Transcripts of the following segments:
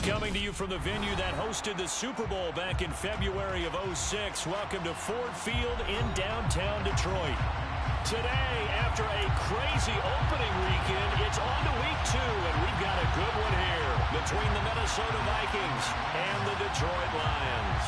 Coming to you from the venue that hosted the Super Bowl back in February of '06. Welcome to Ford Field in downtown Detroit. Today, after a crazy opening weekend, it's on to week 2, and we've got a good one here between the Minnesota Vikings and the Detroit Lions.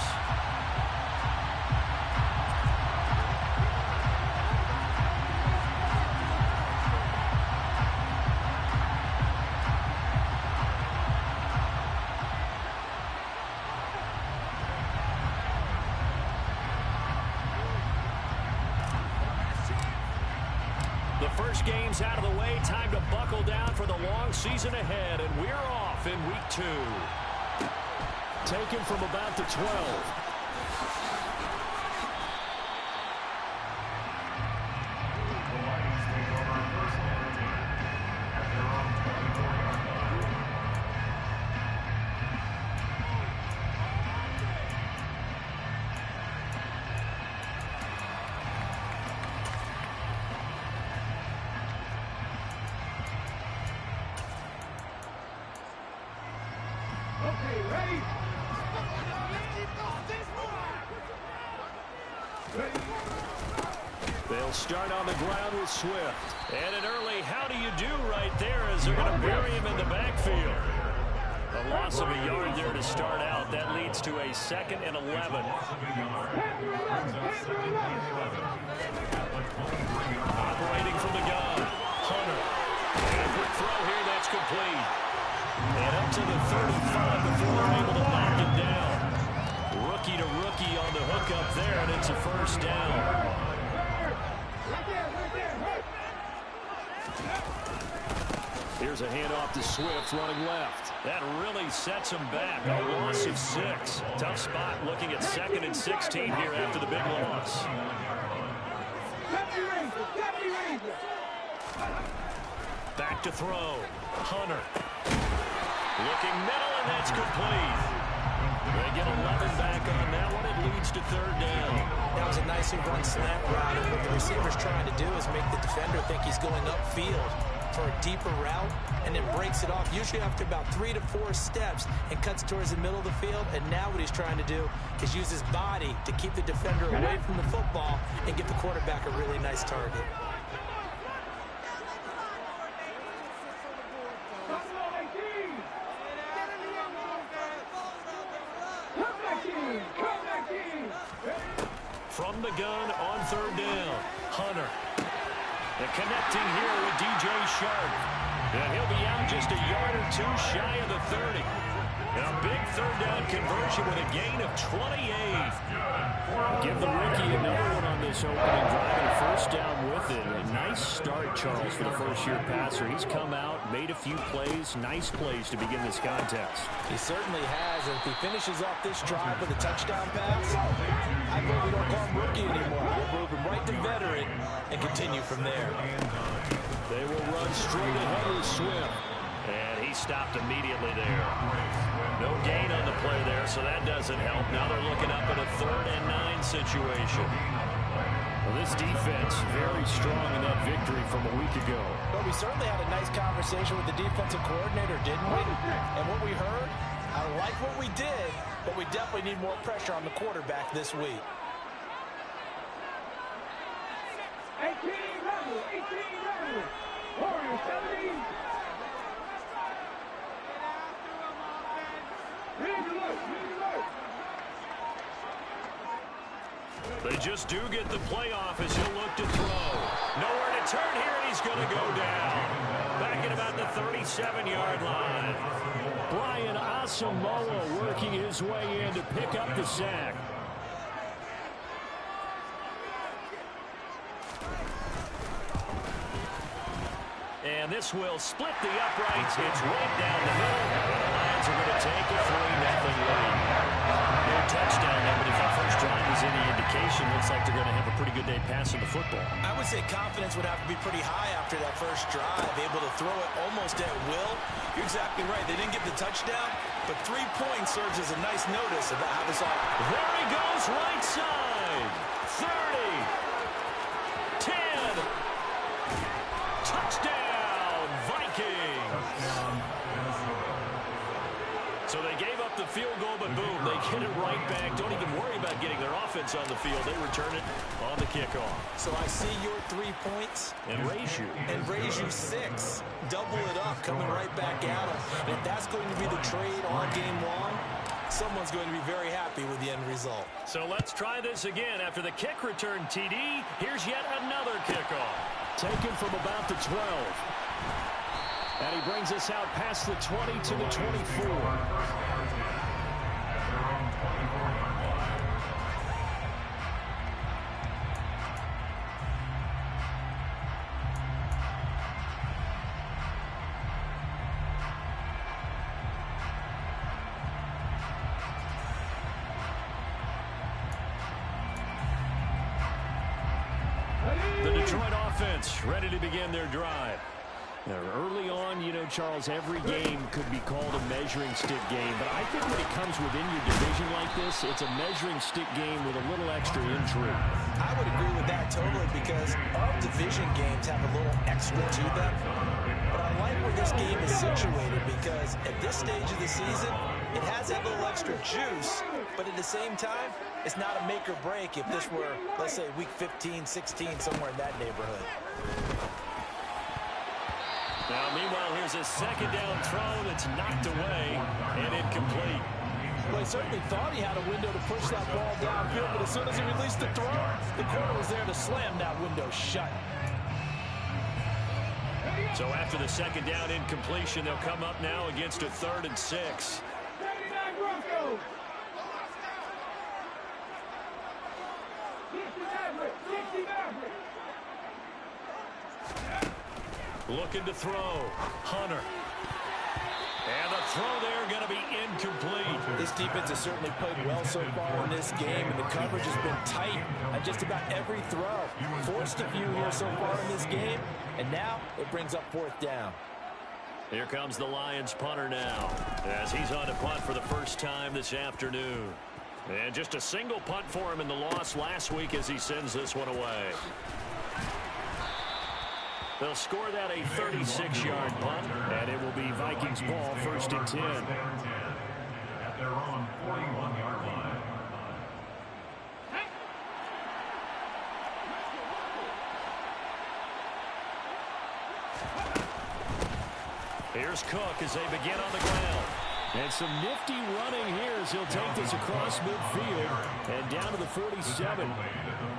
The first game's out of the way. Time to buckle down for the long season ahead, and we're off in week 2. Taken from about the 12. They'll start on the ground with Swift. And an early how do you do right there as they're going to bury him in the backfield. A loss of a yard there to start out. That leads to a 2nd and 11. Operating from the gun, Hunter. And a quick throw here that's complete. And up to the 35 before they're able to knock him down. Rookie to rookie on the hook up there, and it's a first down. Here's a handoff to Swift running left. That really sets him back. A loss of 6. Tough spot looking at 2nd and 16 here after the big loss. Back to throw. Hunter. Looking middle, and that's complete. They get 11 back on that one. It leads to 3rd down. That was a nicely run slant route. And what the receiver's trying to do is make the defender think he's going upfield for a deeper route, and then breaks it off, usually after about 3 to 4 steps, and cuts towards the middle of the field. And now what he's trying to do is use his body to keep the defender away from the football and give the quarterback a really nice target. From the gun on 3rd down, Hunter. And connecting here with DJ Sharp. And he'll be out just a yard or 2 shy of the 30. And a big 3rd down conversion with a gain of 28. Give the rookie another one on this opening drive and a first down with it. A nice start, Charles, for the first-year passer. He's come out, made a few plays, nice plays to begin this contest. He certainly has. And if he finishes off this drive with a touchdown pass, I bet we don't call him rookie anymore. We'll move him right to veteran and continue from there. They will run straight ahead with Swift. And he stopped immediately there. No gain on the play there, so that doesn't help. Now they're looking up at a 3rd and 9 situation. Well, this defense very strong in that victory from a week ago. But we certainly had a nice conversation with the defensive coordinator, didn't we? And what we heard, I like what we did, but we definitely need more pressure on the quarterback this week. 18 rebel, Warriors 17. They just do get the playoff as he'll look to throw. Nowhere to turn here, and he's going to go down. Back at about the 37-yard line. Brian Asamoah working his way in to pick up the sack. And this will split the uprights. It's right down the middle. And the Lions are going to take a 3-0 lead. No touchdown there, but if that first drive is any indication, looks like they're going to have a pretty good day passing the football. I would say confidence would have to be pretty high after that first drive, able to throw it almost at will. You're exactly right. They didn't get the touchdown, but 3 points serves as a nice notice about how this all... There he goes, right side. 30. 10. Touchdown, Vikings. So they get it right back. Don't even worry about getting their offense on the field. They return it on the kickoff. So I see your 3 points. And raise you 6. Double it up, coming right back at them. And if that's going to be the trade all game long, someone's going to be very happy with the end result. So let's try this again. After the kick return TD, here's yet another kickoff. Taken from about the 12. And he brings us out past the 20 to the 24. The Detroit offense ready to begin their drive. Now, early on, you know, Charles, every game could be called a measuring stick game, but I think when it comes within your division like this, it's a measuring stick game with a little extra intrigue. I would agree with that totally, because all division games have a little extra to them. But I like where this game is situated, because at this stage of the season, it has that little extra juice, but at the same time, it's not a make or break if this were, let's say, week 15, 16, somewhere in that neighborhood. Now, meanwhile, here's a second down throw that's knocked away and incomplete. Well, he certainly thought he had a window to push that ball downfield, but as soon as he released the throw, the corner was there to slam that window shut. So after the second down incompletion, they'll come up now against a 3rd and 6. Looking to throw. Hunter. And the throw there going to be incomplete. This defense has certainly played well so far in this game, and the coverage has been tight on just about every throw. Forced a few here so far in this game, and now it brings up 4th down. Here comes the Lions punter now, as he's on to punt for the first time this afternoon. And just a single punt for him in the loss last week as he sends this one away. They'll score that a 36-yard punt, and it will be Vikings ball, 1st and 10. At their own 41-yard line. Here's Cook as they begin on the ground. And some nifty running here as he'll take this across midfield and down to the 47.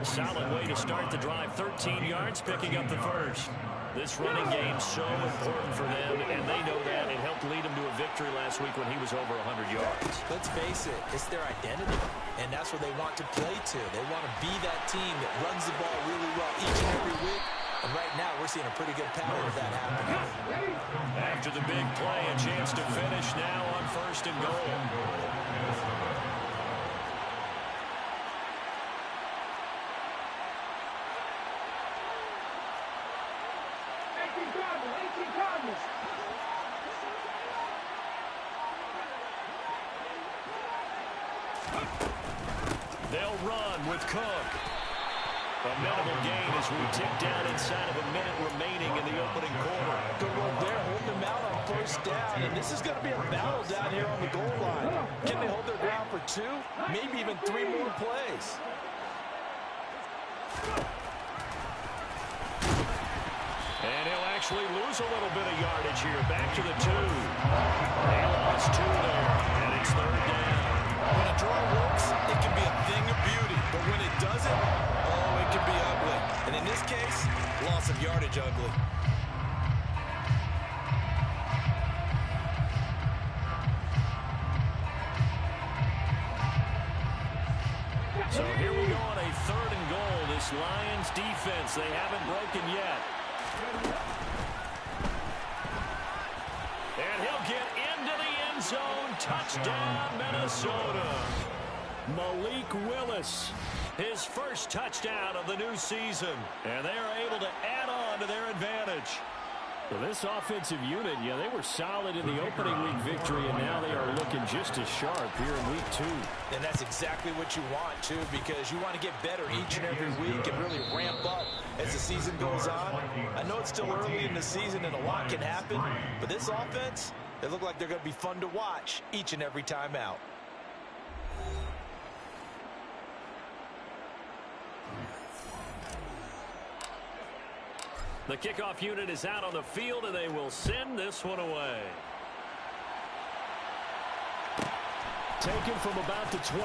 Solid way to start the drive. 13 yards, picking up the first. This running game's so important for them, and they know that. It helped lead them to a victory last week when he was over 100 yards. Let's face it, it's their identity, and that's where they want to play to. They want to be that team that runs the ball really well each and every week. And right now, we're seeing a pretty good pattern of that happening. After the big play, a chance to finish now on 1st and goal. They'll run with Cook. A minimal gain as we tick down inside of a minute remaining in the opening quarter. Good work there, holding them out on 1st down. And this is going to be a battle down here on the goal line. Can they hold their ground for 2, maybe even 3 more plays? And he'll actually lose a little bit of yardage here. Back to the 2. They lost 2 there, and it's 3rd down. When a draw works, it can be a thing of beauty. But when it doesn't, oh, it can be ugly. And in this case, loss of yardage ugly. So here we go on a 3rd and goal. This Lions defense, they haven't broken yet. And he'll get into the end zone. Touchdown, Minnesota. Malik Willis, his first touchdown of the new season. And they are able to add on to their advantage. Well, this offensive unit, yeah, they were solid in the opening week victory, and now they are looking just as sharp here in week 2. And that's exactly what you want, too, because you want to get better each and every week and really ramp up as the season goes on. I know it's still early in the season and a lot can happen, but this offense, they look like they're going to be fun to watch each and every time out. The kickoff unit is out on the field, and they will send this one away. Taken from about the 12.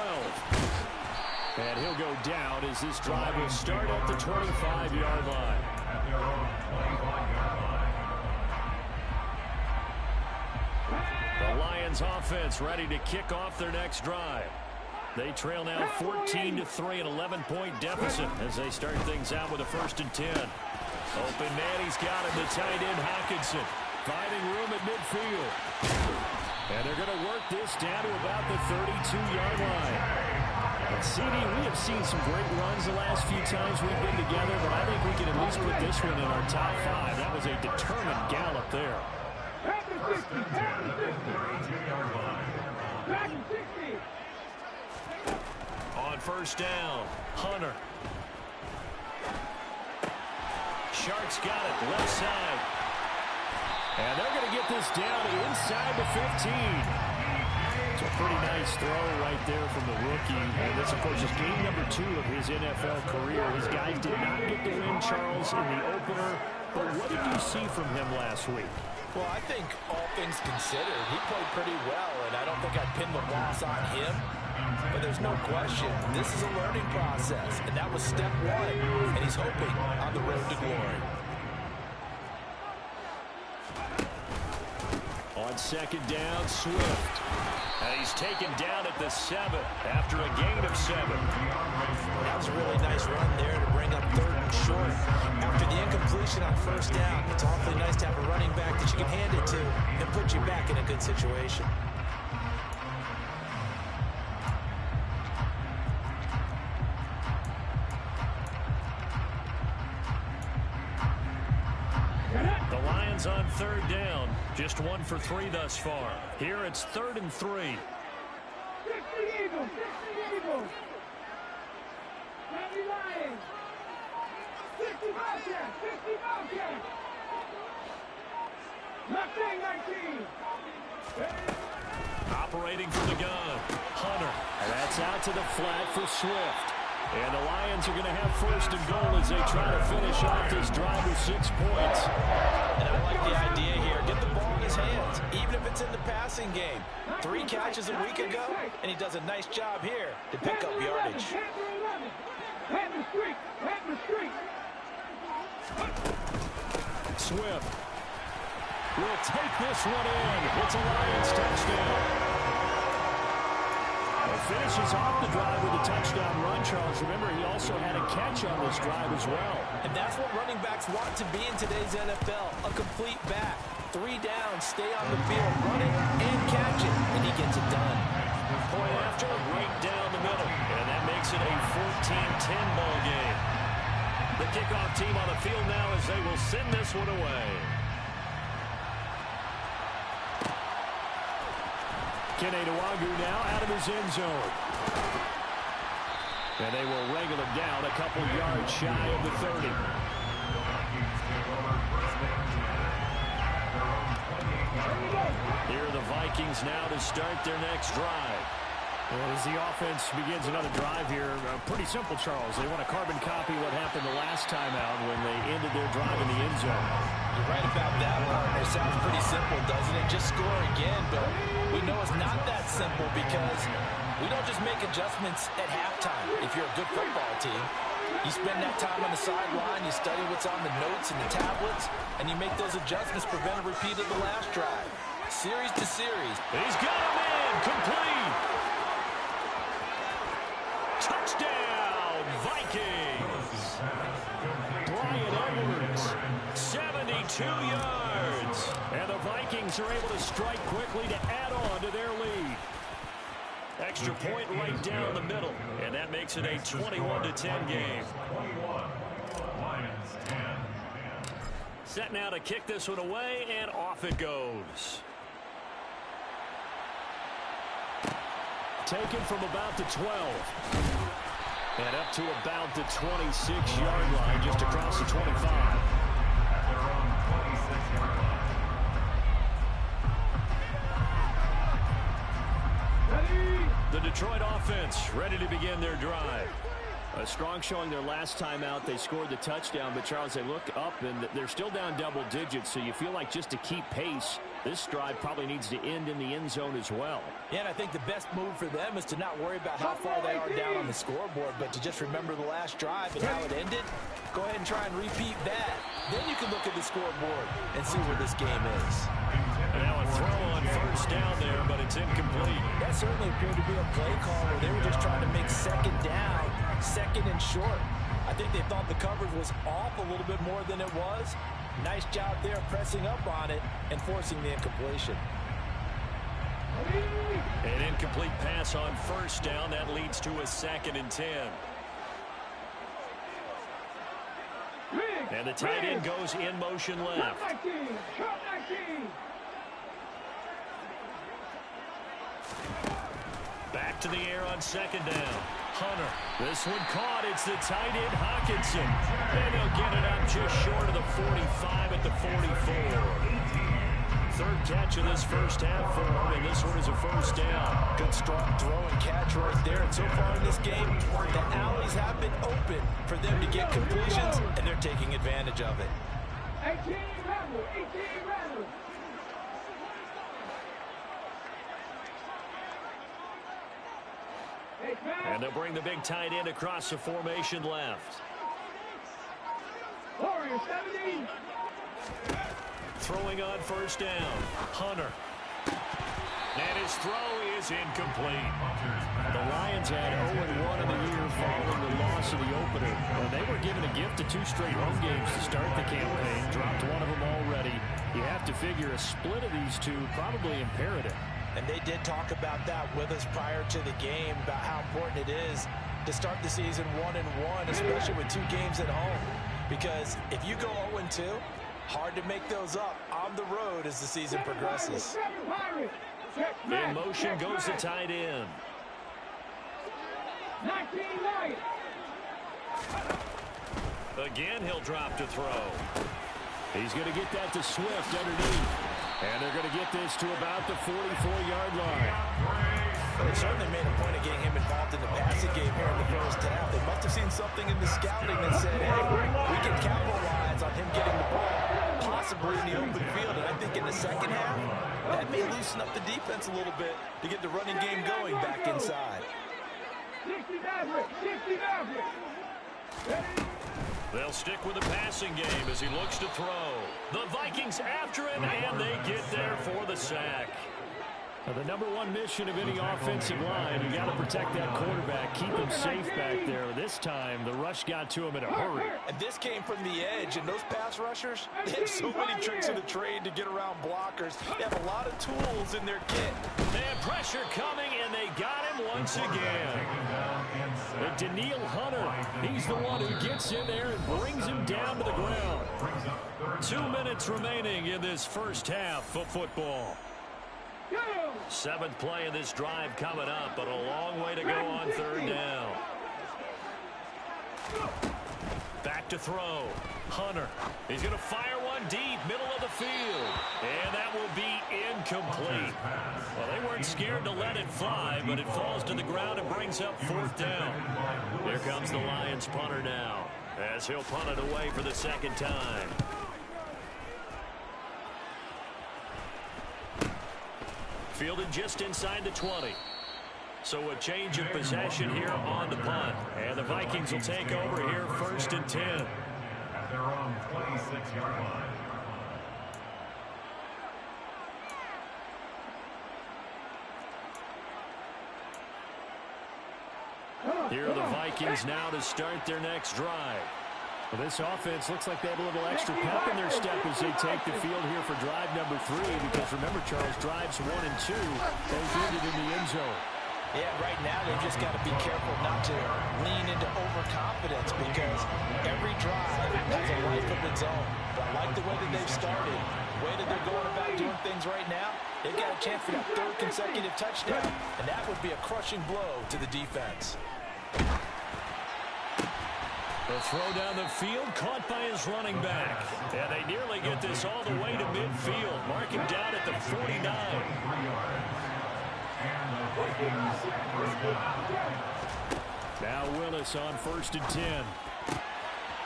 And he'll go down as this drive will start at the 25-yard line. At their own 25-yard line. The Lions offense ready to kick off their next drive. They trail now 14-3, an 11-point deficit as they start things out with a 1st and 10. Open man, he's got him, the tight end Hockenson, finding room at midfield. And they're going to work this down to about the 32-yard line. And CD, we have seen some great runs the last few times we've been together, but I think we can at least put this one in our top 5. That was a determined gallop there. First and 10 at the 32-yard line. On first down, Hunter. Shark's got it, left side. And they're going to get this down inside the 15. It's a pretty nice throw right there from the rookie. And this, of course, is game number 2 of his NFL career. His guys did not get the win, Charles, in the opener. But what did you see from him last week? Well, I think all things considered, he played pretty well, and I don't think I'd pin the loss on him. But there's no question, this is a learning process, and that was step 1, and he's hoping on the road to glory. On second down, Swift. And he's taken down at the 7 after a gain of 7. That was a really nice run there to bring up 3rd and short. After the incompletion on first down, it's awfully nice to have a running back that you can hand it to and put you back in a good situation. The Lions on 3rd down. Just 1 for 3 thus far. Here it's 3rd and 3. 60 Eagles, 60 Eagles. 90 Lions. 60 Bobcats, 60 Bobcats. Mustang 19. Operating from the gun, Hunter. And that's out to the flat for Swift. And the Lions are going to have 1st and goal as they try to finish off this drive with 6 points. And I like the idea here. Get the ball in his hands, even if it's in the passing game. 3 catches a week ago, and he does a nice job here to pick up yardage. Swift will take this one in. It's a Lions touchdown. Finishes off the drive with a touchdown run, Charles. Remember, he also had a catch on this drive as well. And that's what running backs want to be in today's NFL, a complete back. 3 downs, stay on the field, run it, and catch it, and he gets it done. Point after, right down the middle. And that makes it a 14-10 ball game. The kickoff team on the field now as they will send this one away. Kene Nwagu now out of his end zone. And they will wrangle him down a couple yards shy of the 30. Here are the Vikings now to start their next drive. Well, as the offense begins another drive here, pretty simple, Charles. They want to carbon copy what happened the last time out when they ended their drive in the end zone. You're right about that, partner. It sounds pretty simple, doesn't it? Just score again, but we know it's not that simple because we don't just make adjustments at halftime if you're a good football team. You spend that time on the sideline, you study what's on the notes and the tablets, and you make those adjustments to prevent a repeat of the last drive. Series to series. He's got him in, complete. Touchdown, Vikings. Brian Edwards, 72 yards. And the Vikings are able to strike quickly to add on to their lead. Extra point right down the middle. And that makes it a 21-10 game. 21, Lions 10. Set now to kick this one away, and off it goes. Taken from about the 12. And up to about the 26-yard line, just across the 25. At their own 26-yard line. The Detroit offense ready to begin their drive. A strong showing their last time out. They scored the touchdown, but Charles, they look up and they're still down double digits, so you feel like just to keep pace, this drive probably needs to end in the end zone as well. Yeah, and I think the best move for them is to not worry about how far they are down on the scoreboard, but to just remember the last drive and how it ended. Go ahead and try and repeat that. Then you can look at the scoreboard and see where this game is. Now a throw on first down there, but it's incomplete. That certainly appeared to be a play call where they were just trying to make second down, second and short. I think they thought the coverage was off a little bit more than it was. Nice job there pressing up on it and forcing the incompletion. An incomplete pass on first down. That leads to a 2nd and 10. And the tight end goes in motion left. Back to the air on 2nd down. Hunter. This one caught. It's the tight end, Hawkinson. And they'll get it up just short of the 45 at the 44. Third catch of this first half for him, and this one is a first down. Good strong throw and catch right there. And so far in this game, the alleys have been open for them to get completions, and they're taking advantage of it. 18 rebel, 18 rebel. And they'll bring the big tight end across the formation left. Warrior 17. Throwing on first down. Hunter. And his throw is incomplete. The Lions had 0-1 in the year following the loss of the opener. And they were given a gift of 2 straight home games to start the campaign. Dropped one of them already. You have to figure a split of these two probably imperative. And they did talk about that with us prior to the game, about how important it is to start the season 1-1, especially with 2 games at home. Because if you go 0-2, hard to make those up on the road as the season progresses. In motion goes the tight end. 19 Lions. Again, he'll drop to throw. He's going to get that to Swift underneath. And they're going to get this to about the 44-yard line. They certainly made a point of getting him involved in the passing game here in the first half. They must have seen something in the scouting that said, hey, we can capitalize on him getting the ball, possibly in the open field. And I think in the second half, that may loosen up the defense a little bit to get the running game going back inside. 60 Maverick, 60 Maverick. They'll stick with the passing game as he looks to throw. The Vikings after him, and they get there for the sack. Now, the number one mission of any offensive line, you got to protect that quarterback, keep him safe back there. This time, the rush got to him in a hurry. And this came from the edge, and those pass rushers, they have so many tricks of the trade to get around blockers. They have a lot of tools in their kit. They had pressure coming, and they got him once again. But Daniil Hunter, he's the one who gets in there and brings him down to the ground. 2 minutes remaining in this first half of football. 7th play of this drive coming up, but a long way to go on 3rd down. Back to throw. Hunter. He's going to fire one deep, middle of the field. And that will be incomplete. Well, they weren't scared to let it fly, but it falls to the ground and brings up 4th down. Here comes the Lions punter now, as he'll punt it away for the 2nd time. Fielded just inside the 20. So a change of possession here on the punt. And the Vikings will take over here 1st and 10. At their own 26-yard line. Here are the Vikings now to start their next drive. Well, this offense looks like they have a little extra pep in their step as they take the field here for drive number 3. Because remember, Charles, drives 1 and 2, both ended in the end zone. Yeah, right now they've just got to be careful not to lean into overconfidence because every drive has a life of its own. But I like the way that they've started, the way that they're going about doing things right now. They've got a chance for that 3rd consecutive touchdown, and that would be a crushing blow to the defense. The throw down the field, caught by his running back. And they nearly get this all the way to midfield. Mark him down at the 49. Now Willis on 1st and 10.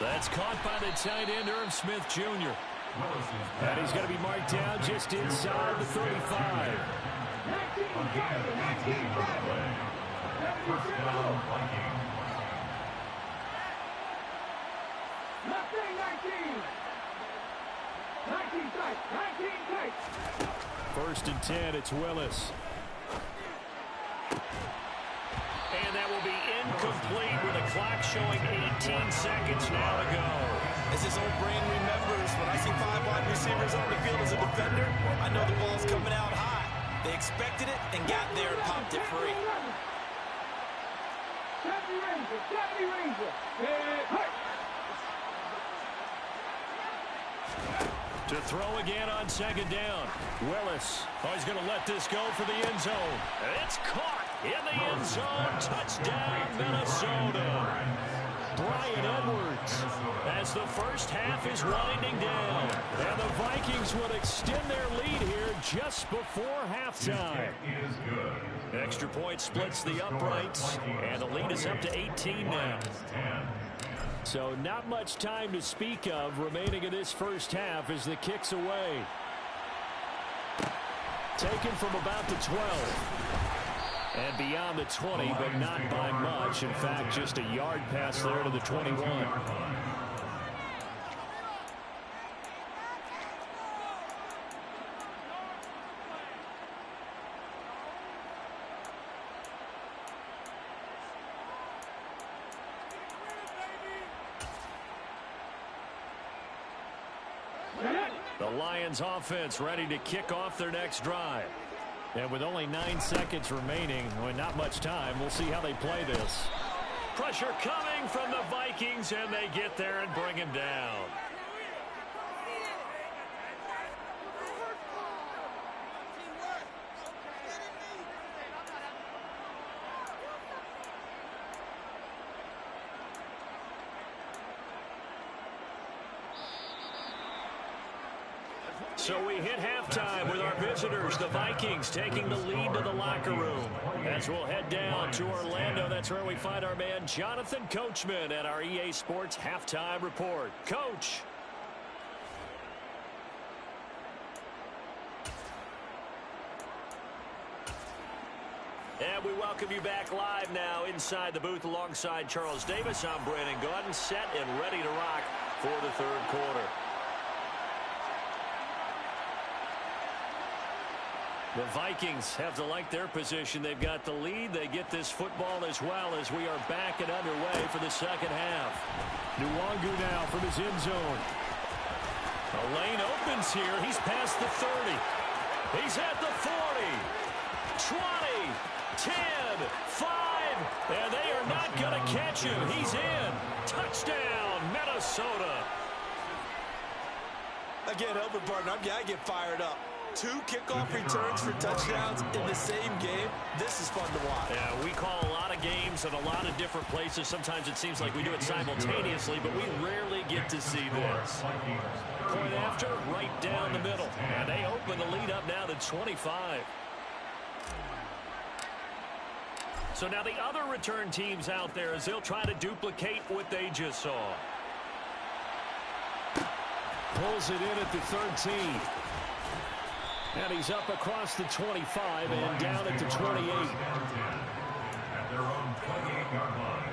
That's caught by the tight end, Irv Smith Jr. And he's going to be marked down just inside the 35. 19-7. First down, Vikings. Left wing 19. 19 tight. 19 tight. 1st and 10, it's Willis. And that will be incomplete with a clock showing 18 seconds now to go. As his old brain remembers, when I see 5 wide receivers on the field as a defender, I know the ball's coming out high. They expected it and got there and popped it free. 70 Ranger. 70 Ranger. Hey. To throw again on 2nd down. Willis. Oh, he's going to let this go for the end zone. It's caught in the end zone. Touchdown, Minnesota. Brian Edwards as the first half is winding down. And the Vikings would extend their lead here just before halftime. Extra point splits the uprights, and the lead is up to 18 now. So not much time to speak of remaining in this first half as the kick's away. Taken from about the 12. And beyond the 20, but not by much. In fact, just a yard pass there to the 21. The Lions offense ready to kick off their next drive. And with only 9 seconds remaining, well, not much time, we'll see how they play this. Pressure coming from the Vikings, and they get there and bring him down. So we hit halftime with our visitors, the Vikings, taking the lead to the locker room. As we'll head down to Orlando, that's where we find our man Jonathan Coachman at our EA Sports Halftime Report. Coach. And we welcome you back live now inside the booth alongside Charles Davis. I'm Brandon Gaudin, set and ready to rock for the third quarter. The Vikings have to like their position. They've got the lead. They get this football as well as we are back and underway for the second half. Nwangu now from his end zone. A lane opens here. He's past the 30. He's at the 40. 20, 10, 5, and they are not going to catch him. He's in. Touchdown, Minnesota. Again, Elbert Barton, I get fired up. 2 kickoff returns for touchdowns in the same game. This is fun to watch. Yeah, we call a lot of games in a lot of different places. Sometimes it seems like we do it simultaneously, but we rarely get to see this. Point after, right down the middle. And they open the lead up now to 25. So now the other return teams out there as they'll try to duplicate what they just saw. Pulls it in at the 13. And he's up across the 25 and down at the 28. At their own 28-yard line.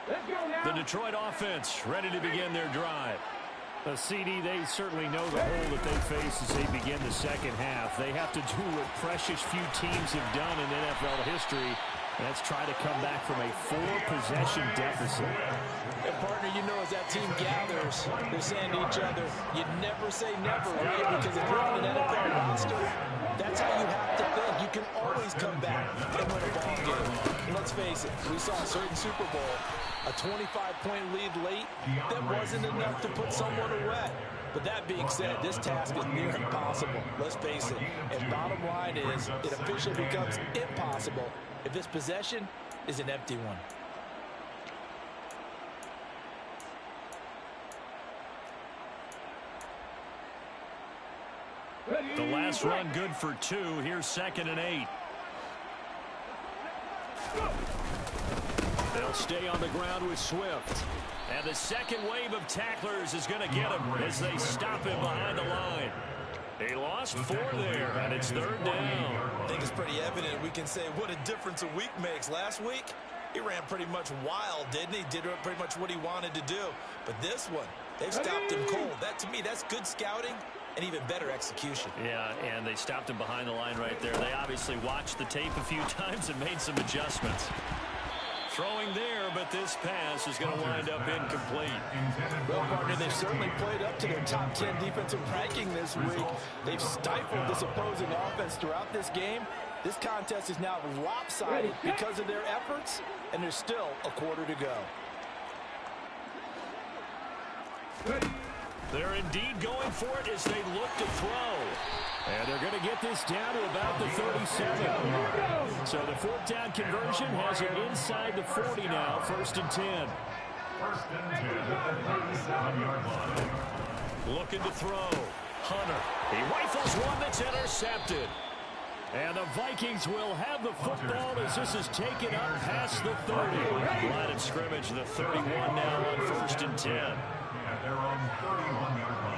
Let's go now. The Detroit offense ready to begin their drive. CD, they certainly know the hole that they face as they begin the second half. They have to do what precious few teams have done in NFL history. That's try to come back from a 4-possession deficit. And partner, you know, as that team gathers, they're saying to each other, you never say never, right? Because if you're on an NFL roster, that's how you have to think. You can always come back and win a ball game. And let's face it, we saw a certain Super Bowl, a 25-point lead late, that wasn't enough to put someone away. But that being said, this task is near impossible. Let's face it. And bottom line is, it officially becomes impossible if this possession is an empty one. The pass run good for 2. Here's 2nd and 8. They'll stay on the ground with Swift. And the second wave of tacklers is going to get him as they stop him behind the line. He lost 4 there, and it's 3rd down. I think it's pretty evident. We can say what a difference a week makes. Last week, he ran pretty much wild, didn't he? Did pretty much what he wanted to do. But this one, they've stopped him cold. That, to me, that's good scouting and even better execution. Yeah, and they stopped him behind the line right there. They obviously watched the tape a few times and made some adjustments. Throwing there, but this pass is going to wind up incomplete. Well, partner, they've certainly played up to their top 10 defensive ranking this week. They've stifled this opposing offense throughout this game. This contest is now lopsided because of their efforts, and there's still a quarter to go. They're indeed going for it as they look to throw. And they're going to get this down to about the 37. So the 4th down conversion has it inside the 40 now, 1st and 10. 1st and 10 at the 37-yard line. Looking to throw. Hunter. He rifles one that's intercepted. And the Vikings will have the football as this is taken up past the 30. Line of scrimmage, the 31 now on 1st and 10. At their own 31-yard line.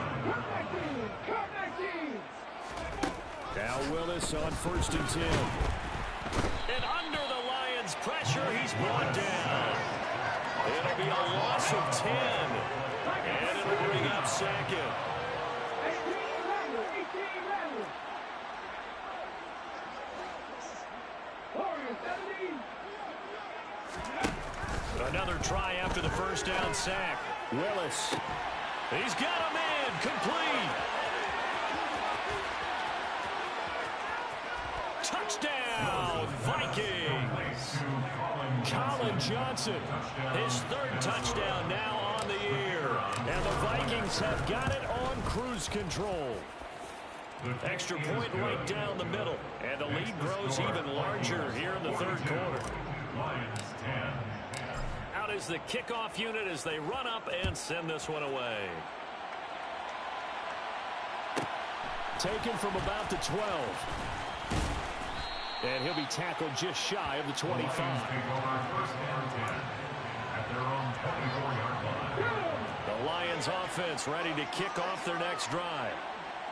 Now Willis on 1st and 10. And under the Lions' pressure, he's brought down. It'll be a loss of 10. And it'll bring up 2nd. Another try after the 1st down sack. Willis. He's got a man complete. Touchdown, Vikings. Colin Johnson, his 3rd touchdown now on the year. And the Vikings have got it on cruise control. Extra point right down the middle. And the lead grows even larger here in the 3rd quarter. Lions 10. Out is the kickoff unit as they run up and send this one away. Taken from about the 12. And he'll be tackled just shy of the 25. Take over 1st and 10 at their own 24-yard line. The Lions offense ready to kick off their next drive.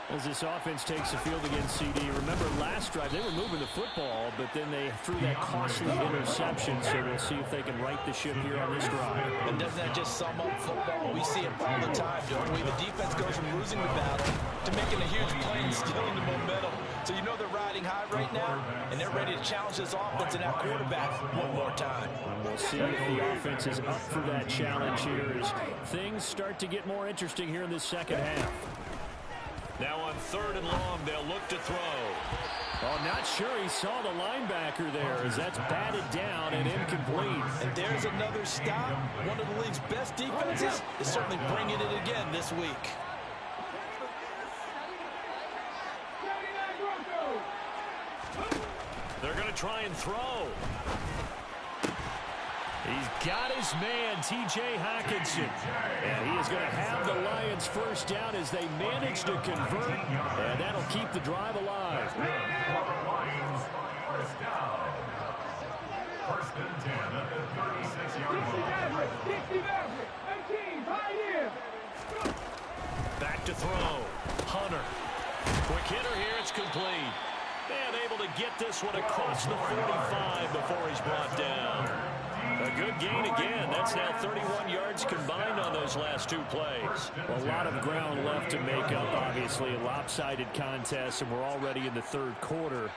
As this offense takes the field against CD. Remember last drive they were moving the football, but then they threw that costly interception, so we'll see if they can right the ship here on this drive. And doesn't that just sum up football? We see it all the time, don't we? The defense goes from losing the battle to making a huge play and stealing the momentum. So you know they're riding high right now, and they're ready to challenge this offense and that quarterback one more time. And we'll see if the offense is up for that challenge here as things start to get more interesting here in this 2nd half. Now on 3rd and long, they'll look to throw. Oh, not sure he saw the linebacker there as that's batted down and incomplete. And there's another stop. One of the league's best defenses is certainly bringing it again this week. They're going to try and throw. He's got his man, T.J. Hockenson. And he is going to have the Lions 1st down as they manage to convert. And that'll keep the drive alive. Lions 1st down. 1st and 10 at the 36-yard line. Back to throw. Hunter. Quick hitter here. It's complete. And able to get this one across the 45 before he's brought down. A good gain again. That's now 31 yards combined on those last 2 plays. Well, a lot of ground left to make up, obviously. A lopsided contest, and we're already in the 3rd quarter.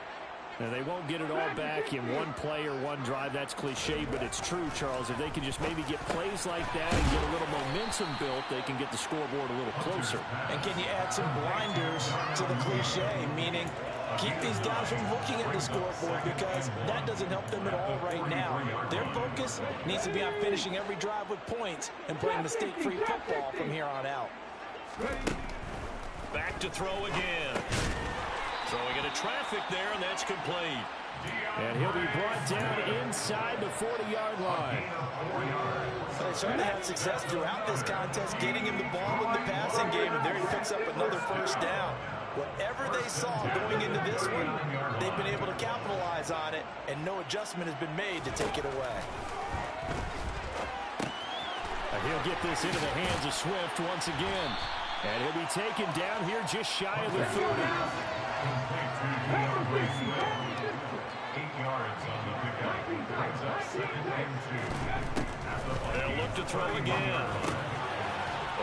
Now, they won't get it all back in one play or one drive. That's cliche, but it's true, Charles. If they can just maybe get plays like that and get a little momentum built, they can get the scoreboard a little closer. And can you add some blinders to the cliche, meaning keep these guys from looking at the scoreboard because that doesn't help them at all right now. Their focus needs to be on finishing every drive with points and playing mistake-free football from here on out. Back to throw again. Throwing into traffic there, and that's complete. And he'll be brought down inside the 40-yard line. They certainly had success throughout this contest, getting him the ball in the passing game, and there he picks up another 1st down. Whatever they saw going into this one, they've been able to capitalize on it, and no adjustment has been made to take it away. He'll get this into the hands of Swift once again. And he'll be taken down here just shy of the 30. 8 yards on the pickup. Brings up 2nd and 2. They'll look to throw again.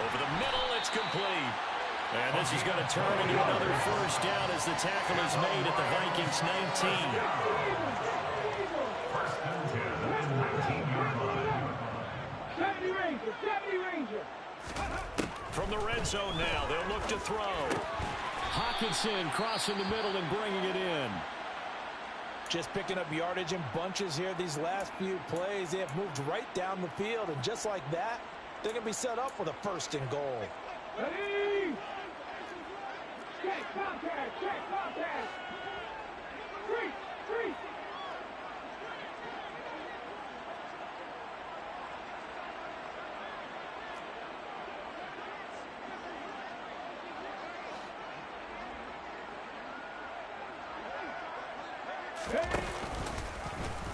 Over the middle, it's complete. And this is going to turn into another first down as the tackle is made at the Vikings 19. 1st and 10, 19-yard line. 70 Ranger, 70 Ranger. From the red zone now, they'll look to throw. Hawkinson crossing the middle and bringing it in. Just picking up yardage in bunches here these last few plays. They have moved right down the field, and just like that, they're going to be set up with a 1st and goal. Ready? Check contact, check contact. 3.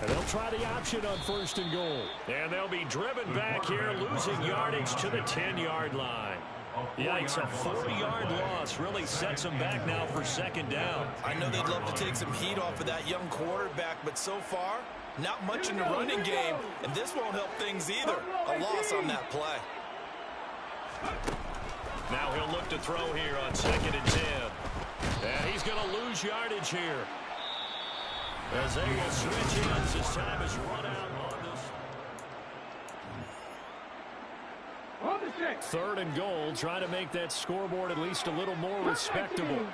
And they'll try the option on 1st and goal. And they'll be driven back here, losing yardage to the 10-yard line. Yikes, a 40-yard loss really sets them back now for 2nd down. I know they'd love to take some heat off of that young quarterback, but so far, not much in the running game, and this won't help things either. A loss on that play. Now he'll look to throw here on 2nd and 10. And he's going to lose yardage here, as they will switch ends as time is run out on this. 3rd and goal, trying to make that scoreboard at least a little more respectable.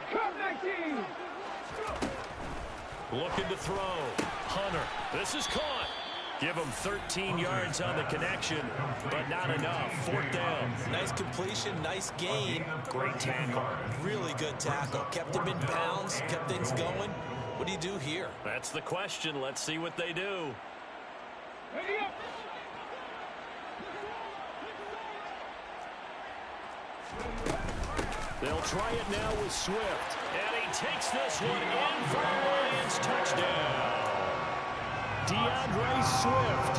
Looking to throw. Hunter. This is caught. Give him 13 yards on the connection, but not enough. 4th down. Nice completion, nice gain. Great tackle. Really good tackle. Kept him in bounds, kept things going. What do you do here? That's the question. Let's see what they do. They'll try it now with Swift. And he takes this one in for a Lions touchdown. DeAndre Swift,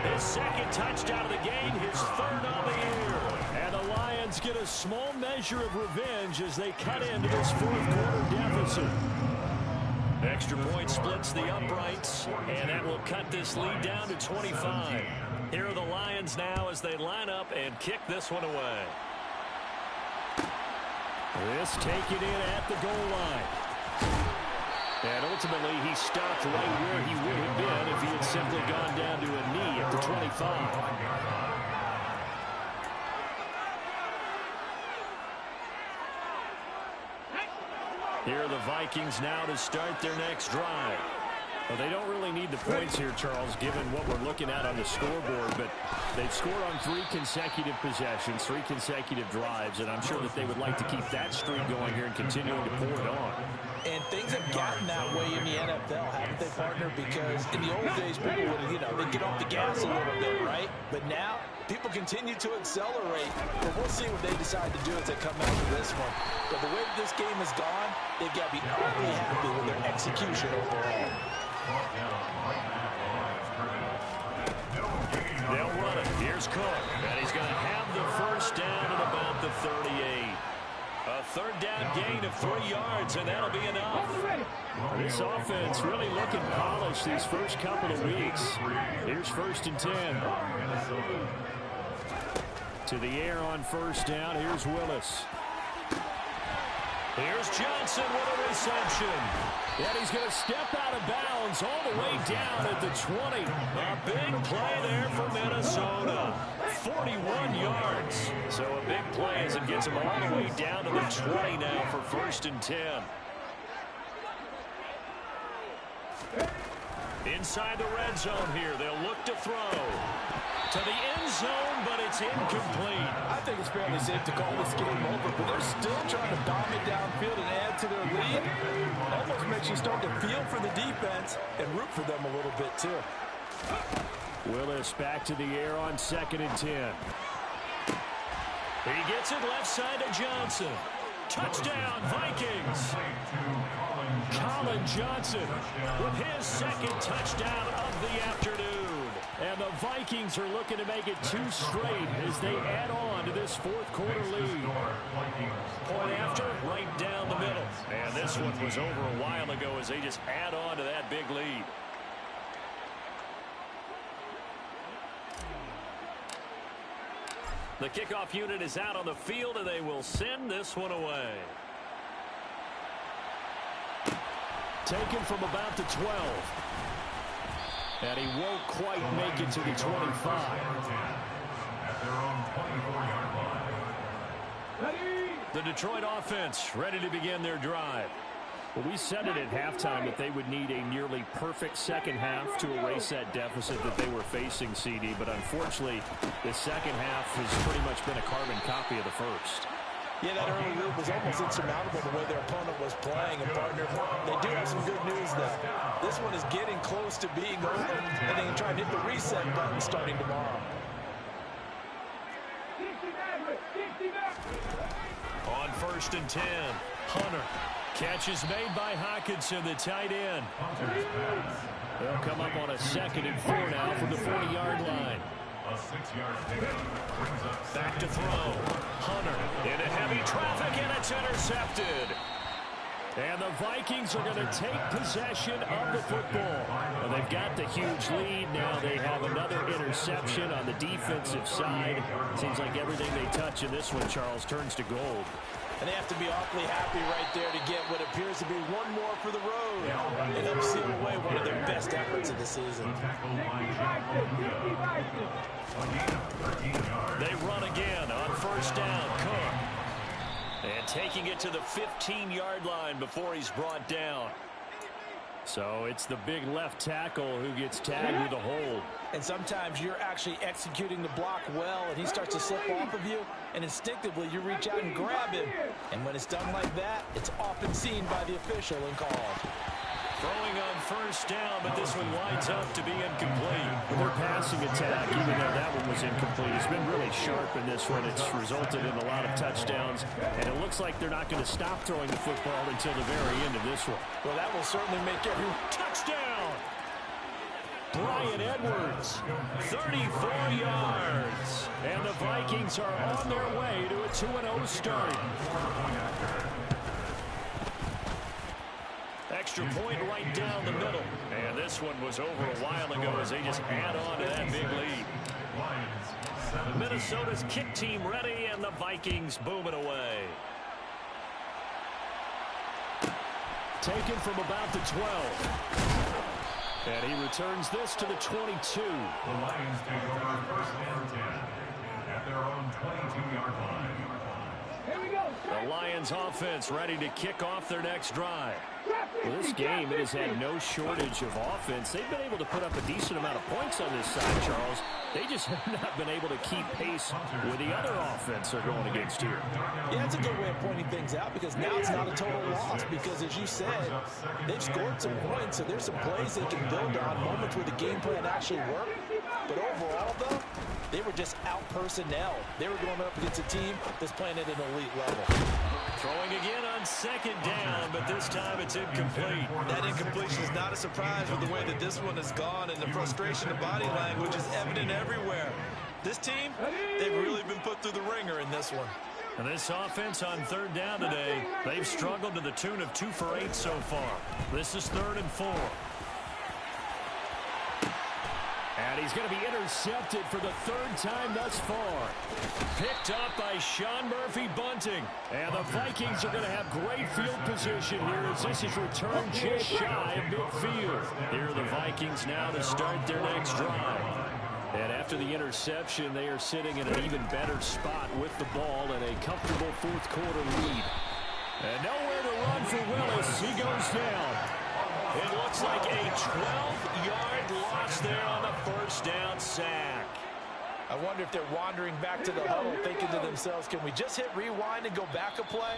his 2nd touchdown of the game, his 3rd on the year. And the Lions get a small measure of revenge as they cut into this 4th quarter deficit. Extra point splits the uprights, and that will cut this lead down to 25. Here are the Lions now as they line up and kick this one away. This taken in at the goal line. And ultimately, he stopped right where he would have been if he had simply gone down to a knee at the 25. Here are the Vikings now to start their next drive. Well, they don't really need the points here, Charles, given what we're looking at on the scoreboard, but they've scored on 3 consecutive possessions, 3 consecutive drives, and I'm sure that they would like to keep that streak going here and continuing to pour it on. And things have gotten that way in the NFL, haven't they, partner? Because in the old days, people would, they'd get off the gas a little bit, right? But now, people continue to accelerate, but we'll see what they decide to do as they come out of this one. But the way that this game has gone, they've got to be awfully happy with their execution overall. They'll run it. Here's Cook, and he's going to have the 1st down at about the 38. A 3rd down gain of 3 yards, and that'll be enough. This offense really looking polished these first couple of weeks. Here's 1st and 10. To the air on 1st down. Here's Willis. Here's Johnson with a reception. And he's going to step out of bounds all the way down at the 20. A big play there for Minnesota. 41 yards. So a big play as it gets him all the way down to the 20 now for 1st and 10. Inside the red zone here. They'll look to throw. To the end zone, but it's incomplete. I think it's fairly safe to call this game over, but they're still trying to bomb it downfield and add to their lead. Almost makes you start to feel for the defense and root for them a little bit, too. Willis back to the air on 2nd and 10. He gets it left side to Johnson. Touchdown, Vikings. Colin Johnson with his second touchdown of the afternoon. And the Vikings are looking to make it 2 straight as they add on to this fourth quarter lead. Point after, right down the middle. And this one was over a while ago as they just add on to that big lead. The kickoff unit is out on the field, and they will send this one away. Taken from about the 12. And he won't quite make it to the 25. At their own 24-yard line. The Detroit offense ready to begin their drive. Well, we said it at halftime that they would need a nearly perfect second half to erase that deficit that they were facing, CD. But unfortunately, the second half has pretty much been a carbon copy of the first. Yeah, that early lead was almost insurmountable the way their opponent was playing. And, partner, they do have some good news, though. This one is getting close to being over, and they can try and hit the reset button starting tomorrow. On 1st and 10, Hunter. Catch is made by Hawkinson, the tight end. They'll come up on a 2nd and 4 now from the 40-yard line. A 6-yard pickup brings up Back to throw. Hunter into heavy traffic, and it's intercepted. And the Vikings are going to take possession of the football. Well, they've got the huge lead. Now they have another interception on the defensive side. Seems like everything they touch in this one, Charles, turns to gold. And they have to be awfully happy right there to get what appears to be one more for the road. And they'll seal away one of their best efforts of the season. They run again on 1st down. Cook. And taking it to the 15-yard line before he's brought down. So it's the big left tackle who gets tagged with a hold. And sometimes you're actually executing the block well, and he starts to slip off of you, and instinctively you reach out and grab him. And when it's done like that, it's often seen by the official and called. Throwing on 1st down, but this one winds up to be incomplete. Their passing attack, even though that one was incomplete, has been really sharp in this one. It's resulted in a lot of touchdowns, and it looks like they're not going to stop throwing the football until the very end of this one. Well, that will certainly make every Touchdown! Bryan Edwards, 34 yards. And the Vikings are on their way to a 2-0 start. Extra point right down the middle. And this one was over a while ago as they just add on to that big lead. Minnesota's kick team ready, and the Vikings boom it away. Taken from about the 12. And he returns this to the 22. The Lions take over 1st and 10 at their own 22-yard line. Here we go. The Lions offense ready to kick off their next drive. Well, this game has had no shortage of offense. They've been able to put up a decent amount of points on this side, Charles. They just have not been able to keep pace with the other offense they're going against here. Yeah, that's a good way of pointing things out, because now it's not a total loss, because as you said, they've scored some points, so there's some plays they can build on, moments where the game plan actually worked. But overall, though, they were just out personnel. They were going up against a team that's playing at an elite level. Throwing again on 2nd down, but this time it's incomplete. That incompletion is not a surprise with the way that this one has gone, and the frustration of body language is evident everywhere. This team, they've really been put through the ringer in this one. And this offense on 3rd down today, they've struggled to the tune of 2 for 8 so far. This is 3rd and 4. And he's going to be intercepted for the 3rd time thus far. Picked up by Sean Murphy-Bunting. And the Vikings are going to have great field position here as this is returned just shy of midfield. Here are the Vikings now to start their next drive. And after the interception, they are sitting in an even better spot with the ball and a comfortable 4th quarter lead. And nowhere to run for Willis. He goes down. It looks like a 12-yard loss there on the 1st down sack. I wonder if they're wandering back to the huddle thinking to themselves, can we just hit rewind and go back a play?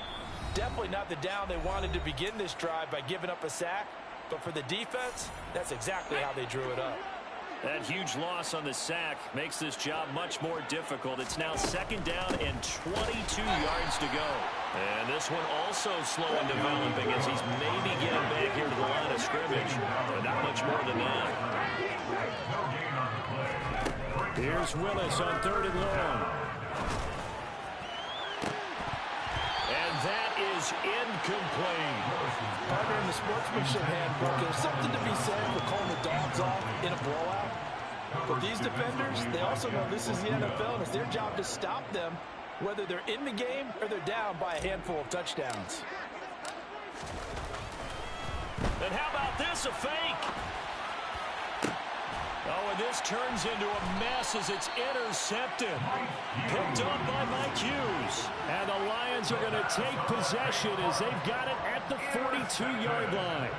Definitely not the down they wanted to begin this drive by giving up a sack. But for the defense, that's exactly how they drew it up. That huge loss on the sack makes this job much more difficult. It's now 2nd down and 22 yards to go. And this one also slow in developing as he's maybe getting back here to the line of scrimmage. But not much more than that. Here's Willis on 3rd and long. And that is incomplete. Partner, in the sportsmanship handbook, there's something to be said for calling the dogs off in a blowout. But these defenders, they also know this is the NFL, and it's their job to stop them, whether they're in the game or they're down by a handful of touchdowns. And how about this, a fake? Oh, and this turns into a mess as it's intercepted. Picked up by Mike Hughes. And the Lions are going to take possession as they've got it at the 42-yard line.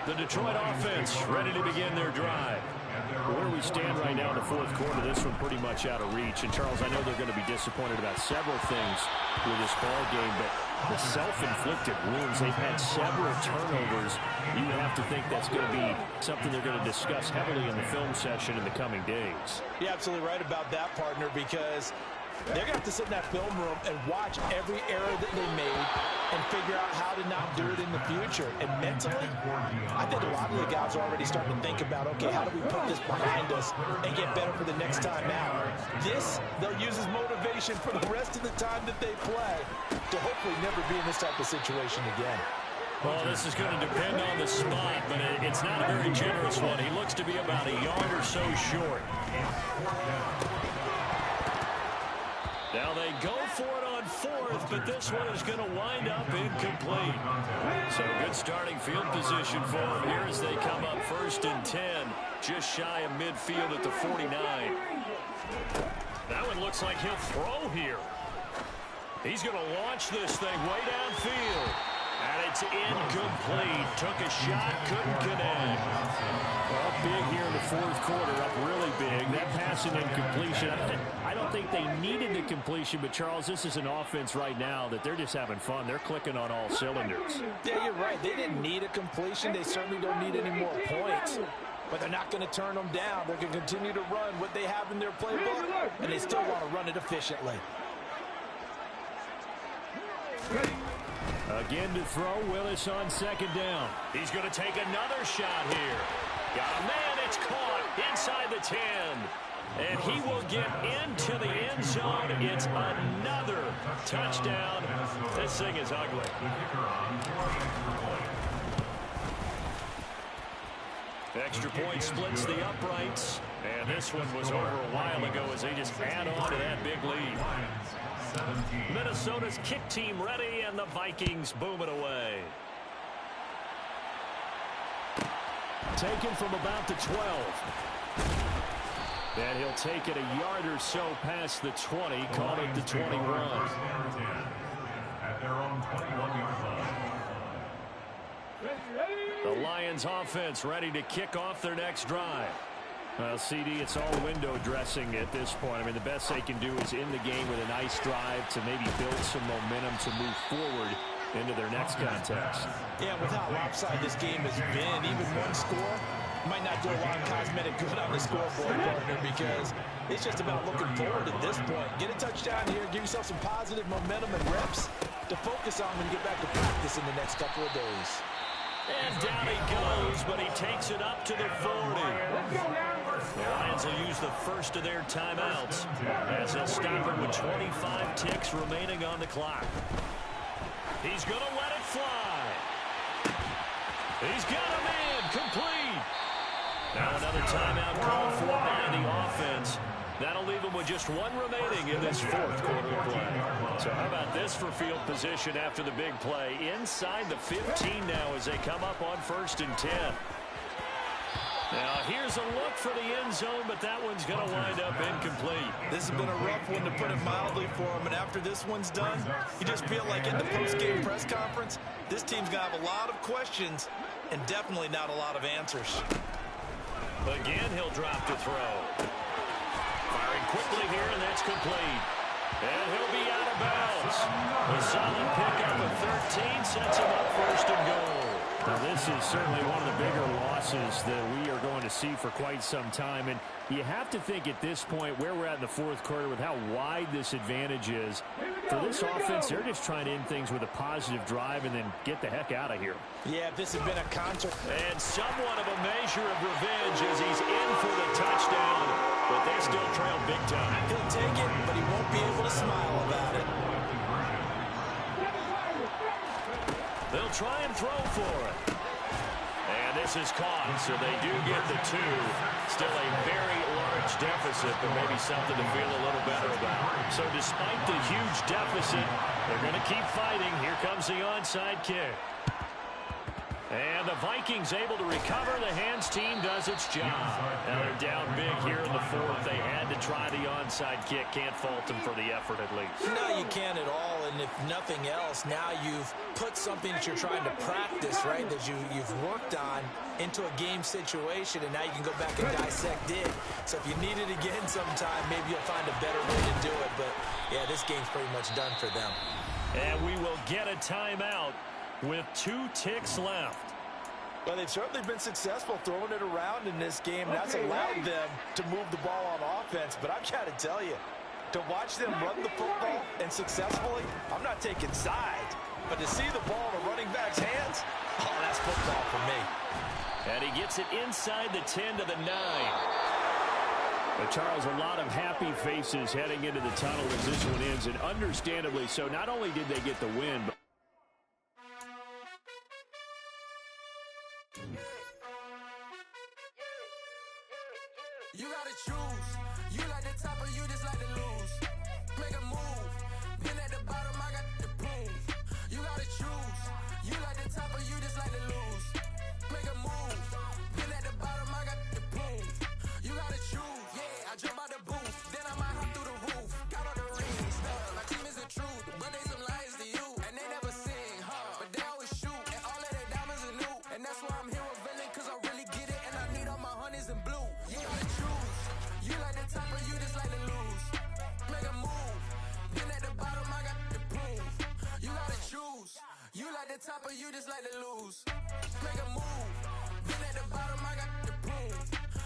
The Detroit offense ready to begin their drive. Where we stand right now in the 4th quarter, this one pretty much out of reach. And, Charles, I know they're going to be disappointed about several things with this ball game, but the self-inflicted wounds, they've had several turnovers. You would have to think that's going to be something they're going to discuss heavily in the film session in the coming days. You're absolutely right about that, partner, because they're going to have to sit in that film room and watch every error that they made and figure out how to not do it in the future. And mentally, I think a lot of the guys are already starting to think about, okay, how do we put this behind us and get better for the next time out? This, they'll use as motivation for the rest of the time that they play to hopefully never be in this type of situation again. Well, this is going to depend on the spot, but it's not a very generous one. He looks to be about a yard or so short. Now they go for it on 4th, but this one is going to wind up incomplete. So good starting field position for them here as they come up 1st and 10, just shy of midfield at the 49. That one looks like he'll throw here. He's going to launch this thing way downfield. And it's incomplete. Took a shot, couldn't connect. Well, big here in the 4th quarter, up really big. That passing incompletion, I don't think they needed the completion, but, Charles, this is an offense right now that they're just having fun. They're clicking on all cylinders. Yeah, you're right. They didn't need a completion. They certainly don't need any more points. But they're not going to turn them down. They're going to continue to run what they have in their playbook, and they still want to run it efficiently. Again to throw, Willis on 2nd down. He's going to take another shot here. Got a man, it's caught inside the 10. And he will get into the end zone. It's another touchdown. This thing is ugly. Extra point splits the uprights. And this one was over a while ago as they just add on to that big lead. Minnesota's kick team ready, and the Vikings boom it away. Taken from about the 12. And he'll take it a yard or so past the 20, call it the 21. At their own 21-yard line. The Lions offense ready to kick off their next drive. Well, CD, it's all window dressing at this point. I mean, the best they can do is in the game with a nice drive to maybe build some momentum to move forward into their next contest. Yeah, with how lopsided this game has been, even one score might not do a lot of cosmetic good on the scoreboard, partner, because it's just about looking forward at this point. Get a touchdown here, give yourself some positive momentum and reps to focus on when you get back to practice in the next couple of days. And down he goes, but he takes it up to the 40. The Lions will use the first of their timeouts as they'll stop it with 25 ticks remaining on the clock. He's going to let it fly. He's got him in, complete. Now another timeout called for by the offense. That'll leave them with just one remaining in this 4th quarter of play. So how about this for field position after the big play? Inside the 15 now as they come up on 1st and 10. Now here's a look for the end zone, but that one's going to wind up incomplete. This has been a rough one, to put it mildly, for them. And after this one's done, you just feel like in the post-game press conference, this team's going to have a lot of questions and definitely not a lot of answers. Again, he'll drop to throw. Firing quickly here, and that's complete. And he'll be out of bounds. A solid pickup of 13 sets him up 1st and goal. Now, this is certainly one of the bigger losses that we are going to see for quite some time. And you have to think at this point where we're at in the fourth quarter with how wide this advantage is. For this offense, they're just trying to end things with a positive drive and then get the heck out of here. Yeah, if this had been a concert. And somewhat of a measure of revenge as he's in for the touchdown. But they still trail big time. He'll take it, but he won't be able to smile about it. They'll try and throw for it. And this is caught, so they do get the 2. Still a very large deficit, but maybe something to feel a little better about. So despite the huge deficit, they're going to keep fighting. Here comes the onside kick. And the Vikings able to recover. The hands team does its job. Now they're down big here in the fourth. They had to try the onside kick. Can't fault them for the effort at least. No, you can't at all. And if nothing else, now you've put something that you're trying to practice, right, that you've worked on into a game situation, and now you can go back and dissect it. So if you need it again sometime, maybe you'll find a better way to do it. But, yeah, this game's pretty much done for them. And we will get a timeout with 2 ticks left. Well, they've certainly been successful throwing it around in this game. That's allowed them to move the ball on offense. But I've got to tell you, to watch them run the football and successfully, I'm not taking sides. But to see the ball in a running back's hands, oh, that's football for me. And he gets it inside the 10 to the 9. But Charles, a lot of happy faces heading into the tunnel as this one ends, and understandably so. Not only did they get the win, but you gotta choose. You like the top or you just like to lose. Make a move. Been at the bottom, I got the proof. You gotta choose. You like the top or you just like to lose. Make a move. Been at the bottom, I got the proof. You gotta choose. Yeah, I jump out the booth. Then I might hop through the roof. Got all the rings. My team is the truth. But they some liars to you. And they never sing, huh? But they always shoot. And all of their diamonds are new. And that's why I'm here with Villain, cause I really get it. And I need all my honeys in blue. You gotta choose. You like the top or you just like to lose. Make a move. Been at the bottom, I got the proof. You gotta choose. You like the top or you just like to lose. Make a move. Been at the bottom, I got the proof.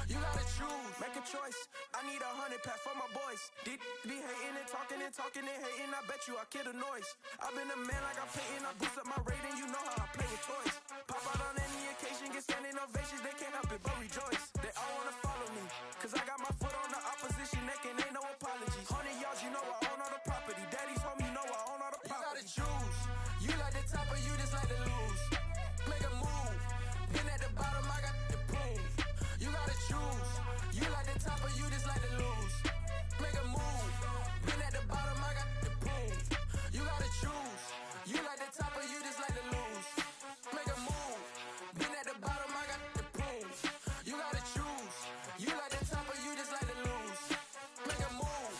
You gotta choose. Make a choice. I need 100 pack for my boys. Be hating and talking and hating. I bet you I kill the noise. I've been a man like I'm Peyton. I boost up my rating. You know how I play with toys. Pop out on any occasion, get standing ovations. They can't help it but rejoice. They all wanna follow me, cause I got my foot on the opposition neck and ain't no apologies. 100 yards, you know I own all the property. Daddy's home, you know I own all the property. You gotta choose. You like the top or you just like to lose. Make a move. Been at the bottom, I got the proof. You gotta choose. You like the top or you just like to lose. Make a move. Been at the bottom, I got the proof. You gotta choose. You like the top or you just like to lose. Make a move. Been at the bottom, I got the proof. You gotta choose. You like the top or you just like to lose. Make a move.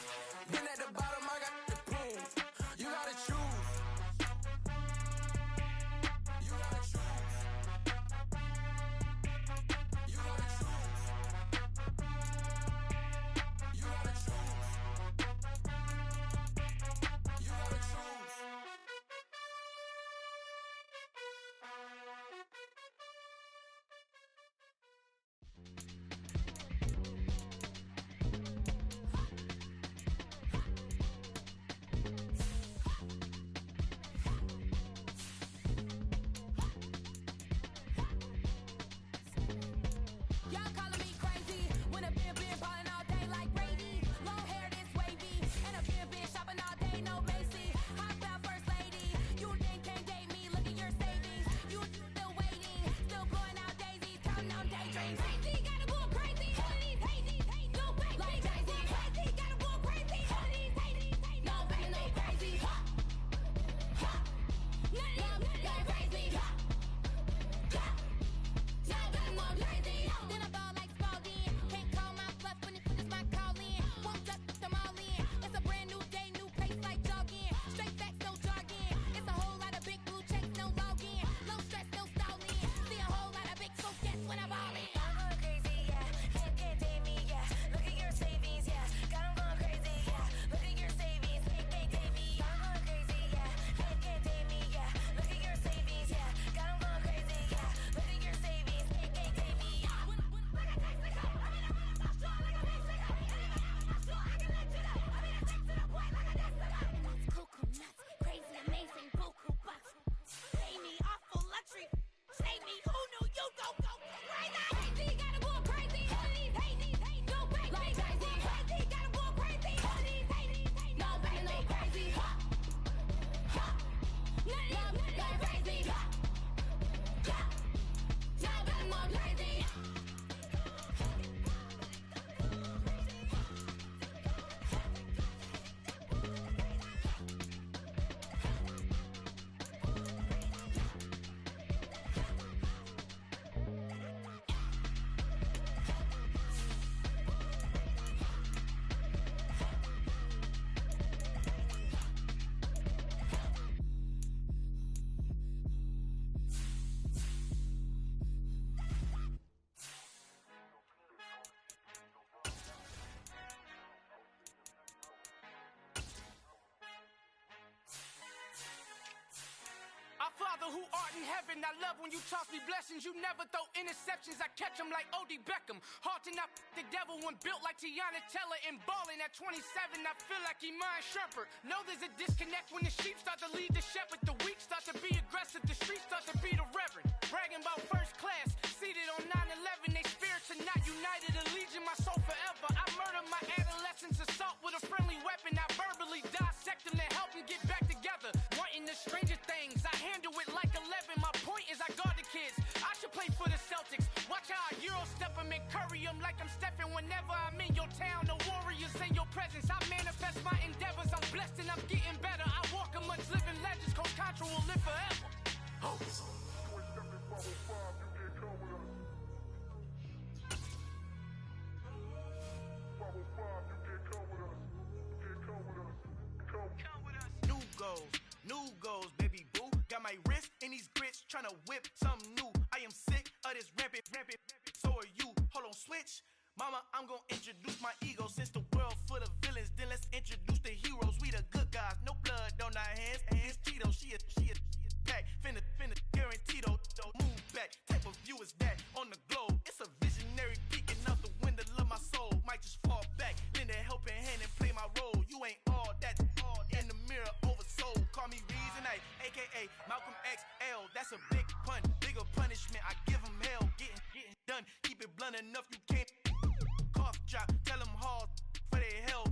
Been at the bottom, I got the proof. You gotta choose. You gotta who art in heaven. I love when you toss me blessings. You never throw interceptions. I catch them like O.D. Beckham. Hard to not the devil when built like Tiana Teller and balling at 27. I feel like Iman Shumpert. Know there's a disconnect when the sheep start to lead the shepherd. The weak start to be aggressive. The streets start to be the reverend. Bragging about first class. Seated on 9/11. They spirits are not united. A legion, my soul forever. I murdered my adolescence. Assault with a friendly weapon. I verbally dissect them to help them get back together. Wanting the stranger things. I handle it like 11. My point is I guard the kids. I should play for the Celtics. Watch how I Euro step them and curry them like I'm Stephen. Whenever I'm in your town, the Warriors in your presence. I manifest my endeavors. I'm blessed and I'm getting better. I walk amongst living legends. Coach Contra will live forever. Oh. New goals, baby boo. Got my wrist in these grits, tryna whip something new. I am sick of this rampant. So are you. Hold on, switch. Mama, I'm gonna introduce my ego. Since the world full of villains, then let's introduce the heroes. We the good guys, no blood on our hands. Hands Tito, she a back. Finna guaranteed move back. Type of view is that on the globe? It's a visionary peeking out the window of my soul. Might just fall back, lend a helping hand and play my role. You ain't all that, all in the mirror oversold. Call me Reason A, aka Malcolm XL. That's a big pun, bigger punishment. I give him hell, getting done. Keep it blunt enough, you can't cough drop. Tell them hard for their health.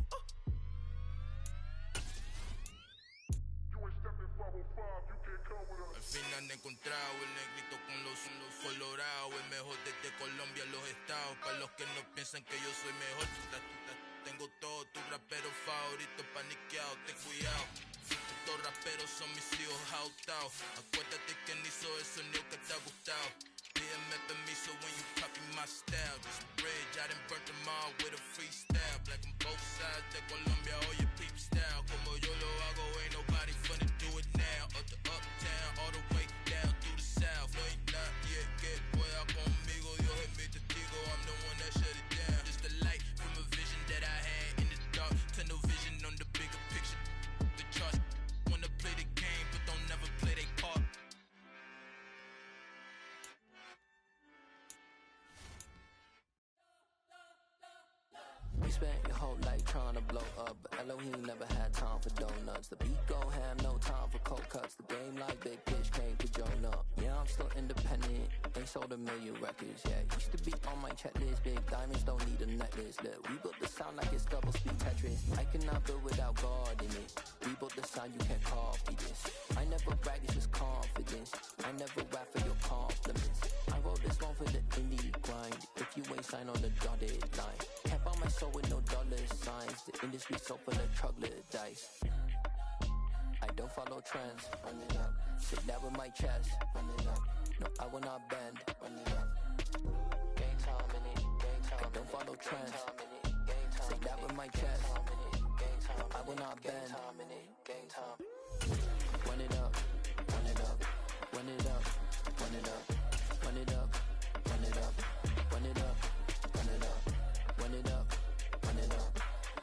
Al fin han encontrado el negrito con los colorados, el mejor desde Colombia a los estados. Para los que no piensan que yo soy mejor, tengo todos tus raperos favoritos paniqueados, ten cuidado. Estos raperos son mis hijos adoptados. Acuérdate que ni hizo el sonido que te ha gustado. Pídeme permiso when you copy my style. This bridge, I done burnt them all with a freestyle. Black on both sides de Colombia, oye peep style. Como yo lo hago, ain't nobody finna do it now. Up to uptown, all the way down through the south. No ain't not yet, que pueda conmigo. Dios es mi testigo, I'm the one that shut it down. Just a light from a vision that I had in the dark. Tunnel vision on the bigger picture. The charts wanna play the game, but don't never play their part. You spent your whole life trying to blow up, but Elohim never had time for donuts. The beat go ham, no time for cold cuts. The game like Big Pitch came to join up. Yeah, I'm still independent, ain't sold a million records yet. Used to be on my checklist, big diamonds don't need a necklace. Look, we built the sound like it's double speed Tetris. I cannot build without God in it. We built the sound, you can't copy this. I never brag, it's just confidence. I never rap for your compliments. I wrote this one for the indie grind. If you ain't signed on the dotted line, can't buy my soul with no dollar signs. The industry so full of troglodytes. I don't follow trends. Run it up. Sit that with my chest. Run it up. No, I will not bend. Run it up. Game time in it. Game time. I don't follow trends. Sit that with my chest. No, I will not bend. Game time. Run it up. Run it up. Run it up. Run it up. Run it up. Run it up. Run it up. Run it up. Run it up. Run it up.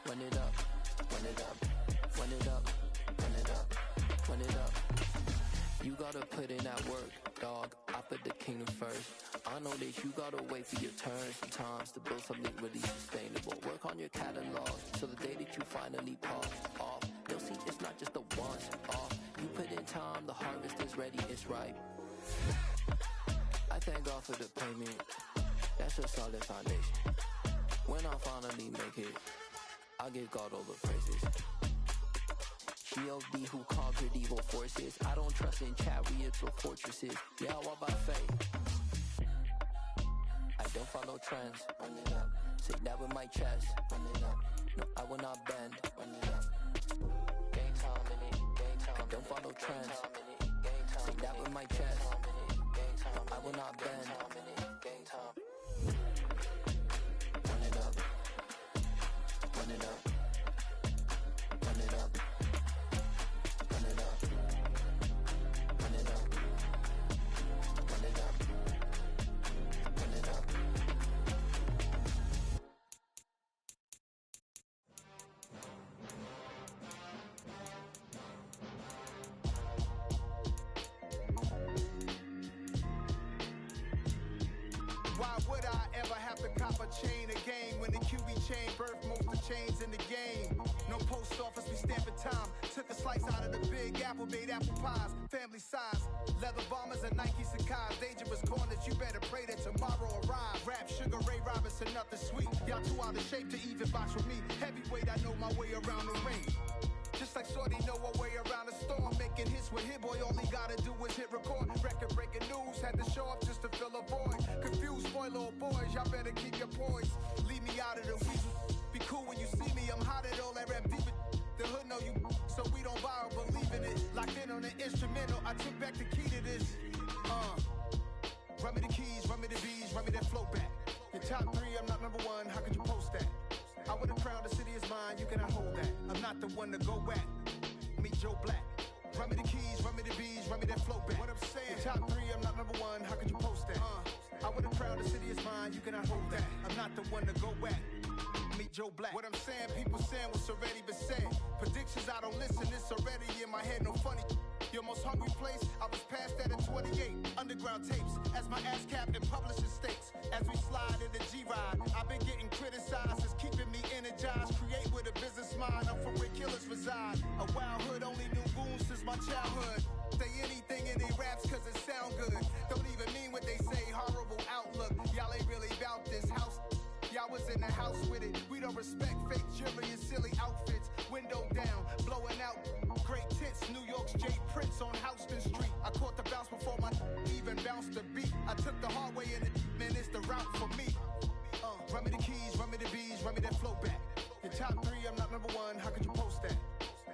Run it up. Run it up. Run it up. Run it up. Run it up. You gotta put in that work, dog. I put the kingdom first. I know that you gotta wait for your turn sometimes to build something really sustainable. Work on your catalog so the day that you finally pop off, you'll see it's not just a once off. You put in time, the harvest is ready, it's ripe. I thank God for the payment. That's a solid foundation. When I finally make it, I'll give God all the praises. G.O.D. who conquered evil forces. I don't trust in chariots or fortresses. Yeah, I walk by faith. I don't follow trends. Run it up. Say that with my chest. Run it up. No, I will not bend. Run it up. Game time in it. Game time. I don't follow trends. Say that with my chest. No, I will not bend. Game time. Run it up. Run it up. Run it up. Run it up. Run it up. Run it up. Run it up. when the QB chain birthed most of chains in the game. No post office, we stamping time. Took a slice out of the big apple, made apple pies, family size. Leather bombers and Nike Sacai's. Dangerous corners, you better pray that tomorrow arrives. Rap, Sugar Ray Robinson, nothing sweet. Y'all too out of shape to even box with me. Heavyweight, I know my way around the ring. Just like Shorty know her way around the storm. Making hits with Hit Boy, all he gotta do is hit record. Record breaking news, had to show up just to fill a void. Confused boy, little boys, y'all better keep your poise. Leave me out of the weasel. Be cool when you see me, I'm hot at all that rap deep. The hood know you, so we don't borrow, believe in it. Locked in on the instrumental, I took back the key to this. Run me the keys, run me the bees, run me that flow back. Your top 3, I'm not number 1, how could you post that? I would've crowned the city is mine, you cannot hold that. I'm not the one to go at. Meet Joe Black. Run me the keys, run me the bees, run me that flow back. What I'm saying, your top 3, I'm not number 1, how could you post that? I would've crowned the city is mine, you cannot hold that. I'm not the one to go at. Meet Joe Black. What I'm saying, people saying what's already been said. Predictions, I don't listen, it's already in my head, no funny. Your most hungry place, I was past that at 28. Underground tapes, as my ass cap in publishing states. As we slide in the G-Ride, I've been getting criticized, it's keeping me energized. Create with a business mind, I'm from where killers reside. A wild hood, only knew goons since my childhood. Say anything in they raps cause it sound good. Don't even mean what they say, horrible outlook. Y'all ain't really about this house. Y'all was in the house with it. We don't respect fake jewelry and silly outfits. Window down, blowing out great tits. New York's J. Prince on Houston Street. I caught the bounce before my even bounced the beat. I took the hard way in it, man, it's the route for me. Run me the keys, run me the bees, run me that flow back. Your top 3, I'm not number 1, how could you post that?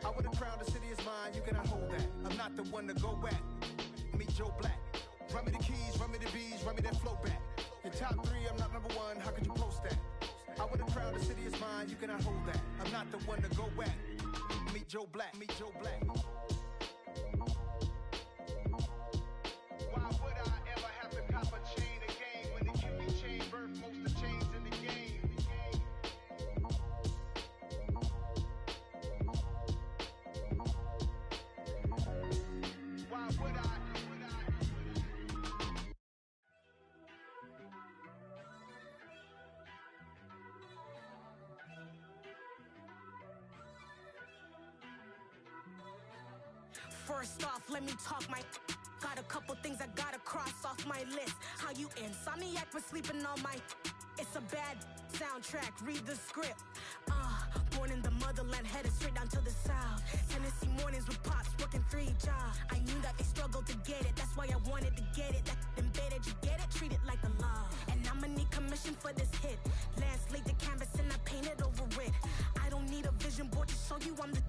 I would've crowned the city is mine, you cannot hold that. I'm not the one to go at. Meet Joe Black. Run me the keys, run me the bees, run me that flow back. Your top 3, I'm not number 1, how could you post that? I would've crowned the city is mine, you cannot hold that. I'm not the one to go at. Meet Joe Black, meet Joe Black. Why would I ever have to cop a chain again when the QB chain birthed most of chains in the game? Why would I? First off, let me talk my. Got a couple things I gotta cross off my list. How you insomniac for sleeping on my. It's a bad soundtrack, read the script. Born in the motherland, headed straight down to the south. Tennessee mornings with pops, working 3 jobs. I knew that they struggled to get it, that's why I wanted to get it. That embedded, you get it, treat it like a law. And I'ma need commission for this hit. Lance laid the canvas and I painted over it. I don't need a vision board to show you I'm the.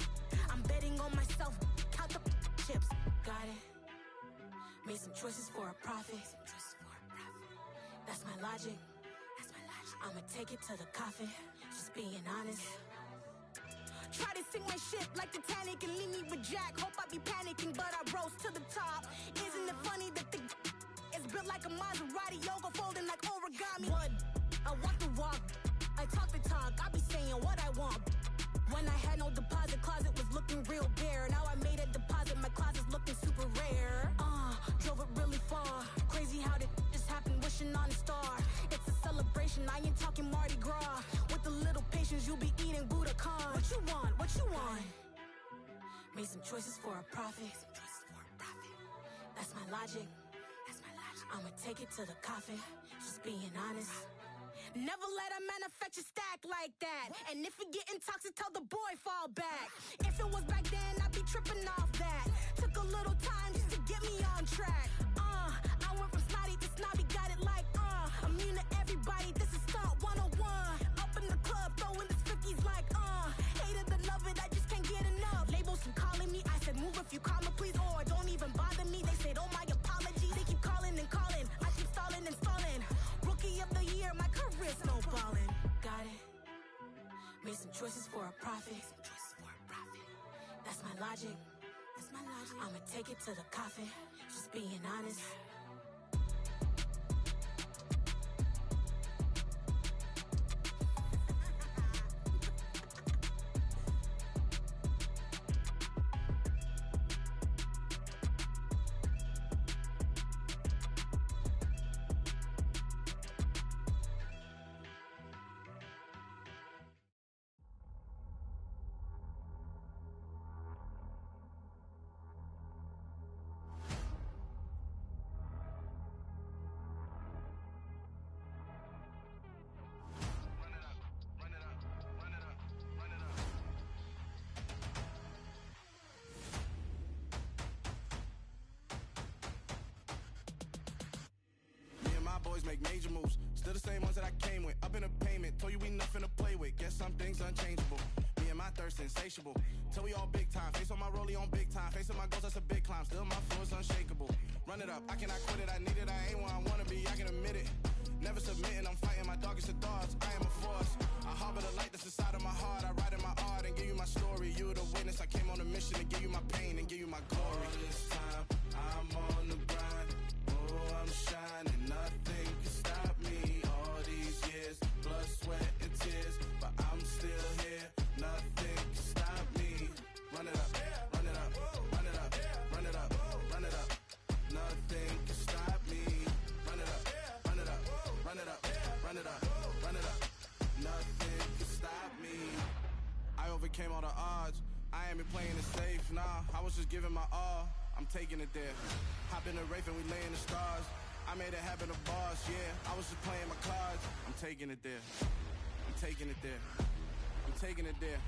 I'm betting on myself, count the chips. Got it. Made some choices for a profit. That's my logic. I'ma take it to the coffin. Just being honest. Try to sink my ship like Titanic and leave me with Jack. Hope I be panicking, but I rose to the top. Isn't it funny that the is built like a Maserati, yoga folding like origami? What? I walk the walk. I talk the talk. I be saying what I want. When I had no deposit, closet was looking real bare. Now I made a deposit, my closet's looking super rare. Drove it really far. Crazy how did just happen, wishing on a star. It's a celebration, I ain't talking Mardi Gras. With a little patience, you'll be eating Budokan. What you want? What you want? Made some choices for a profit. That's my logic. I'ma take it to the coffin. Just being honest. Never let a manufacture stack like that. And if it getting toxic, tell the boy fall back. If it was back then, I'd be tripping off that. Took a little time just to get me on track. I went from snotty to snobby, got it like immune to everybody, this is stunt 101. Up in the club, throwing the 50s like hate it, love it, I just can't get enough. Labels keep calling me, I said move if you call me please, or don't even bother me. They said oh my apologies, they keep calling and calling. I keep stalling and stalling. Rookie of the year, my career's no ballin'. Got it. Made some choices for a profit. That's my logic. I'ma take it to the coffin. Just being honest. make major moves. Still the same ones that I came with. Up in a payment, told you we nothing to play with. Guess some things unchangeable. Me and my thirst insatiable. Till we all big time. Face on my rollie on big time. Face on my goals, that's a big climb. Still my flow is unshakable. Run it up, I cannot quit it. I need it, I ain't where I wanna be. I can admit it. Never submitting, I'm fighting my darkest of thoughts. I am a force. I harbor the light that's inside of my heart. I write in my art and give you my story. You the witness. I came on a mission to give you my pain and give you my glory. All this time, I'm on the grind. Oh, I'm shining. Nothing can stop me. All these years, blood, sweat, and tears. But I'm still here. Nothing can stop me. Run it up, run it up, run it up, run it up, run it up. Nothing can stop me. Run it up, run it up, run it up, run it up, run it up. Nothing can stop me. I overcame all the odds. I ain't been playing it safe, nah. I was just giving my all. I'm taking it there. Hop in the Wraith and we lay in the stars. I made it happen to boss, yeah. I was just playing my cards. I'm taking it there. I'm taking it there. I'm taking it there.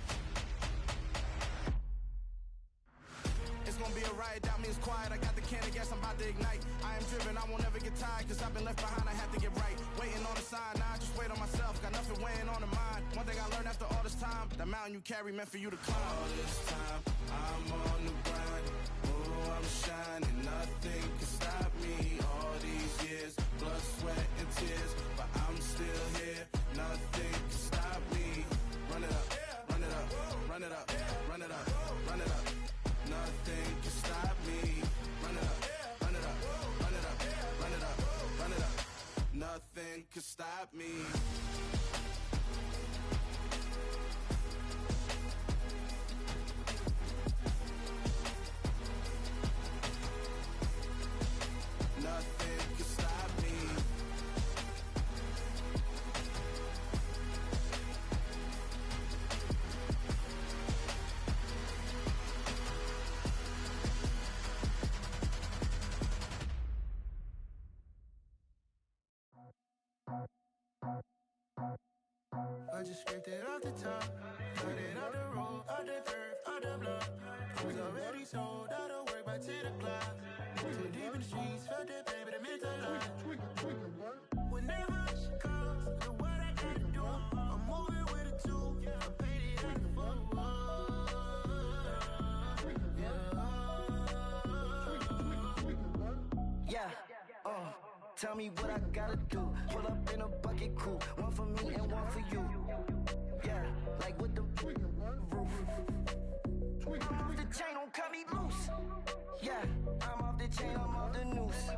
It's gonna be a riot, doubt me it's quiet. I got the can of gas, I'm about to ignite. I am driven, I won't ever get tired. Cause I've been left behind, I have to get right. Waiting on a sign, now I just wait on myself. Got nothing weighing on the mind. One thing I learned after all this time, the mountain you carry meant for you to climb. All this time, I'm on the grind. Oh, I'm shining, nothing can stop me. All these years, blood, sweat, and tears. But I'm still here, nothing can stop me. Run it up, run it up, run it up, run it up, run it up. Nothing can stop me. Run it up, run it up, run it up, run it up, run it up. Nothing can stop me. Nothing can stop me. I just scraped it off the top, cut it out the road, out the turf, out the block. I was already sold, out of work by 10 o'clock. Too deep in the streets, felt that pain, but it meant a lot. Whenever she calls, do what I gotta do. I'm moving with a two, I'm painted like a fool. Yeah, tell me what I gotta do. Pull up in a bucket crew, one for me and one for you. Yeah, like with the roof. I'm off the chain, don't cut me loose. Yeah, I'm off the chain, I'm off the noose.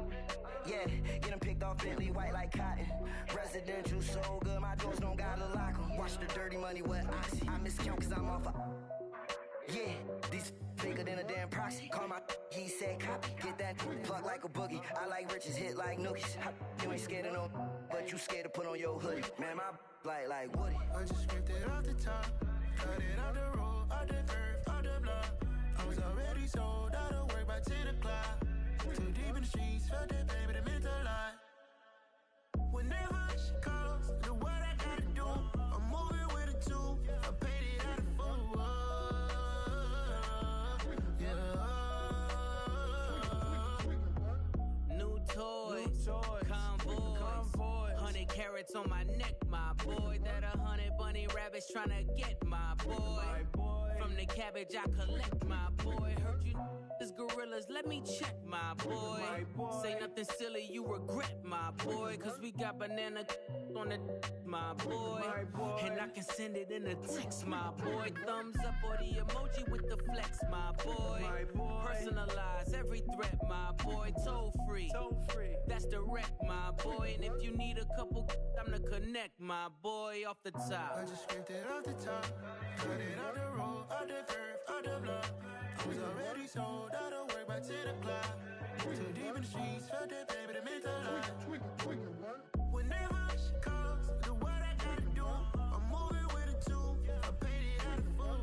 Yeah, get them picked off Bentley, white like cotton. Residential so good, my doors don't gotta lock 'em. Watch the dirty money with oxy. I miscount cause I'm off a... Yeah, these bigger than a damn proxy. Call my he said copy. Get that plug like a boogie. I like riches, hit like nookies. You ain't scared of no, but you scared to put on your hoodie. Man, my like Woody. I just scraped it off the top, cut it out the road, out the curve, out the block. I was already sold, out of work by 10 o'clock. Too deep in the streets, felt that pain, but it meant a lot. Whenever she calls, do what I gotta do. I'm moving with a two, I'm painted out of fool. New toys, convoys, 100 carats on my neck, my boy. That 100 bunny rabbits tryna get my boy. From the cabbage I collect, my boy. Heard you is gorillas, let me check, my boy. Say nothing silly, you regret, my boy. Cause we got banana on the my boy. And I can send it in a text, my boy. Thumbs up or the emoji with the flex, my boy. Personalize every threat, my boy. Toll free, that's direct, my boy. And if you need a couple, I'm the connect, my boy. Off the top, I just scraped it off the top, cut it out the road, out the curve, out the block. I was already sold, out of work by 10 o'clock. Too deep in the streets, felt that pain, but it meant a lot. Whenever she calls, do what I gotta do. I'm moving with a two, I'm painted out of fool.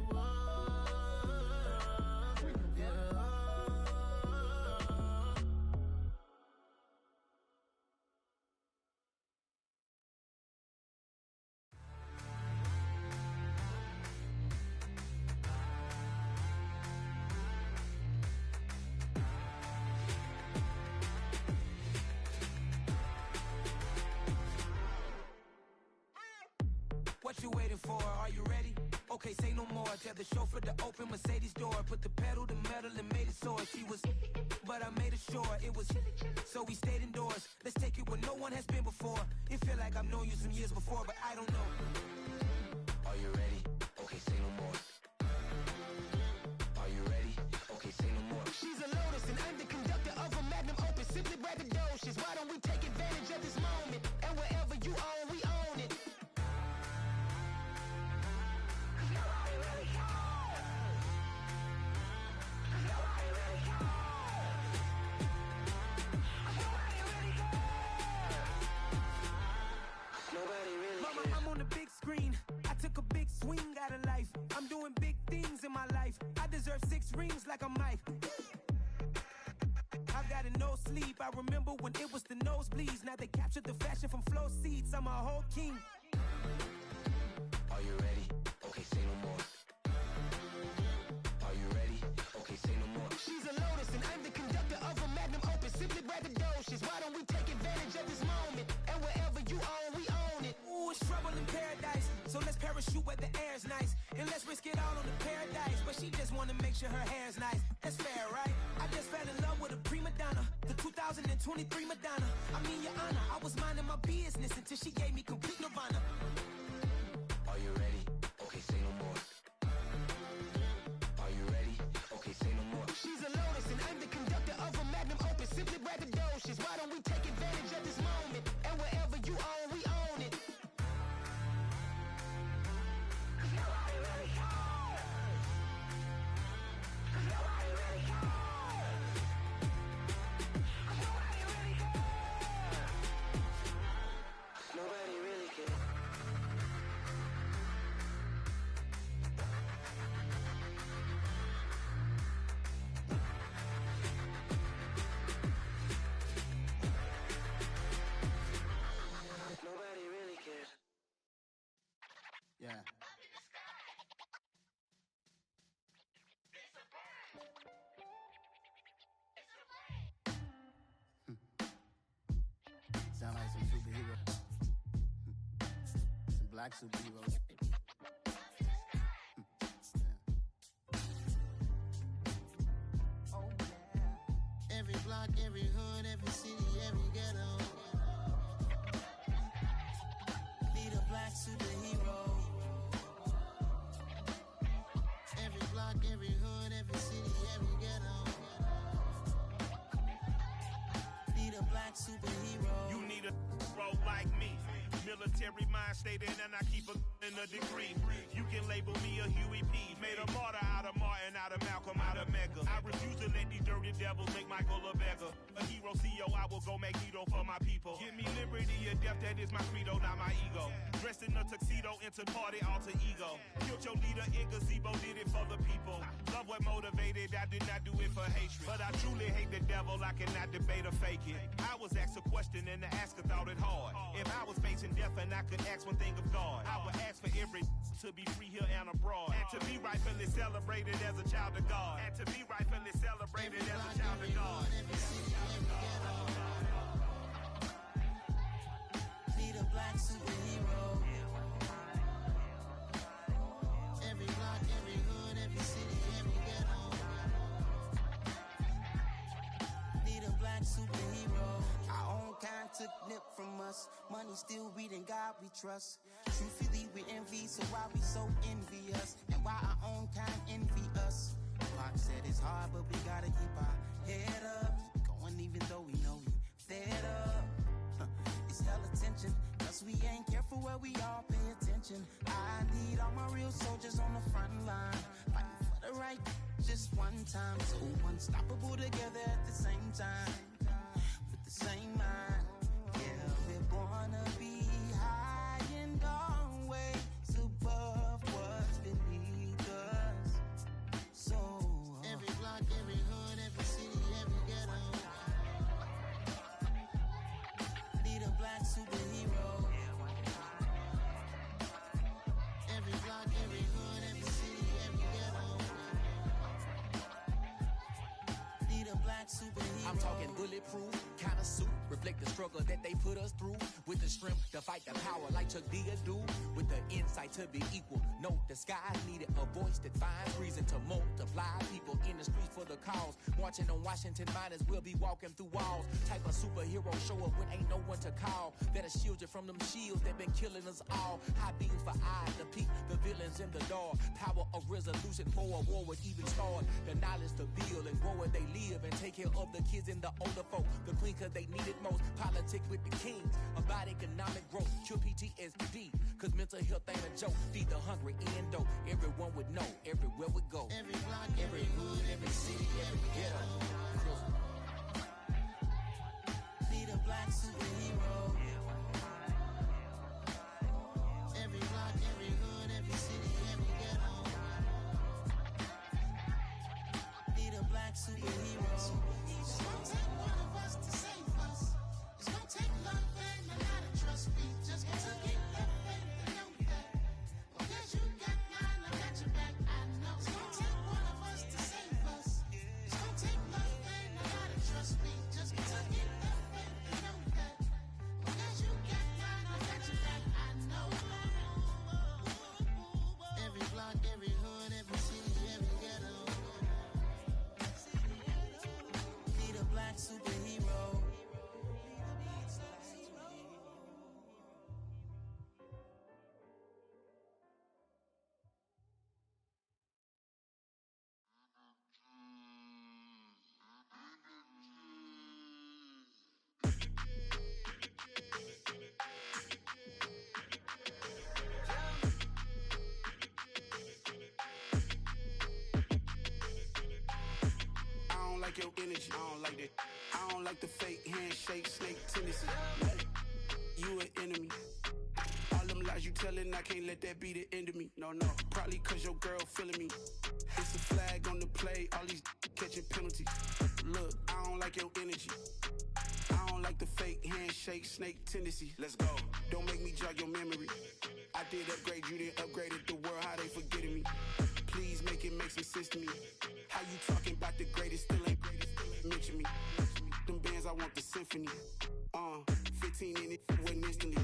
What you waiting for? Are you ready? Okay, say no more. Tell the chauffeur to open Mercedes door. Put the pedal to metal and made it soar. She was, but I made it sure it was. So we stayed indoors. Let's take it where no one has been before. It feel like I've known you some years before, but I don't know. Are you ready? Okay, say no more. Are you ready? Okay, say no more. She's a Lotus and I'm the conductor of a Magnum Opus. Simply braggadocious. Why don't we take advantage of this moment? And wherever you own, we own it. Mama, I'm on the big screen. I took a big swing out of life. I'm doing big things in my life. I deserve 6 rings like a Mike. I've got no sleep. I remember when it was the nosebleeds. Now they captured the fashion from flow seats. I'm a whole king. Are you ready? Okay, say no more. Are you ready? Okay, say no more. She's a Lotus and I'm the conductor of a Magnum Opus. Simply braggadocious. Why don't we take advantage of this moment? And wherever you own, we own it. Ooh, it's trouble in paradise. So let's parachute where the air's nice. And let's risk it all on the paradise. But she just wanna make sure her hair's nice. That's fair, right? I just fell in love with a prima donna. The 2023 Madonna. I mean, Your Honor, I was minding my business until she gave me complete nirvana. Are you ready? Okay, say no more. Are you ready? Okay, say no more. She's a Lotus and I'm the conductor of a Magnum Opus. Simply braggadocious. Why don't we take advantage of this moment? And wherever you own, we own it. Nobody really cares. Nobody really cares. Yeah. Sound like some superheroes. Some black superheroes. Oh, yeah. Every block, every hood, every city, every ghetto. Need a black superhero. Every block, every hood, every city, every ghetto. Need a black superhero. You need a bro like me. Military mind stated and I keep in a degree. You can label me a Huey P. Made a martyr out of Martin, out of Malcolm, out of Mega. I refuse to let these dirty devils make Michael a beggar. A hero CEO, I will go Magneto for my people. Give me liberty or death, that is my credo, not my ego. Dressed in a tuxedo, into party, alter ego. Killed your leader in gazebo, did it for the people. Love what motivated, I did not do it for hatred. But I truly hate the devil, I cannot debate or fake it. I was asked a question and the asker thought it hard. If I was facing death and I could ask one thing of God, I would ask for every to be free here and abroad. And to be rightfully celebrated as a child of God. And to be rightfully celebrated as a child of God. Need a black superhero. Every block, every hood, every city, every ghetto. Need a black superhero. Our own kind took nip from us. Money still reading God we trust. Truthfully we envy, so why we so envious? And why our own kind envy us? Pac said it's hard, but we gotta keep our head up. Going even though we know we fed up. It's hell attention, cause we ain't careful where we all pay attention. I need all my real soldiers on the front line, fighting for the right just one time. So unstoppable together at the same time, with the same mind. Yeah, we're born to be high and always above what's beneath us. So every block, every hood, every city, every ghetto. Need a black superhero. Every block, every hood, every city, every ghetto. Need a black superhero. I'm I'm talking bulletproof kind of suit, reflect the struggle that they put us through. With the strength to fight the power like Chuck D do. With the insight to be equal. Note the skies needed a voice that finds reason to multiply. People in the streets for the cause. Marching on Washington, might as well be walking through walls. Type of superhero show up when ain't no one to call. That'll shield you from them shields that been killing us all. High beams for eyes to peek the villains in the door. Power of resolution for a war would even start. The knowledge to build and grow where they live and take care of the kids and the older folk. The queen cause they need it most. Politics with the kings. About economic growth. Cure PTSD. Cause mental health ain't a joke. Feed the hungry and dope. Everyone would know. Everywhere we go. Every block, every hood, every city, every ghetto. Need a black superhero. Every block, every hood, every city, every ghetto. Need a black superhero. It's gonna take one of us to save us. It's gonna take love and a lot of trust. We just got to get that faith and know that. Because you got mine, I got your back. I know. It's gonna take one of us to save us. It's gonna take love and a lot of trust. We just got to get that faith and know that. Because you got mine, I got your back. I know. Every block, every hood, every city, every ghetto. Need a black superhero. I don't like your energy. I don't like that. I don't like the fake handshake, snake tendency. You an enemy. All them lies you telling, I can't let that be the end of me. No, probably cause your girl feeling me. It's a flag on the play, all these catching penalties. Look, I don't like your energy. I don't like the fake handshake, snake tendency. Let's go. Don't make me jog your memory. I did upgrade, you didn't upgrade it. The world, how they forgetting me. Please make it make some sense to me. How you talking about the greatest, still ain't mention me. Them bands, I want the symphony. 15 in it, wasn't instantly.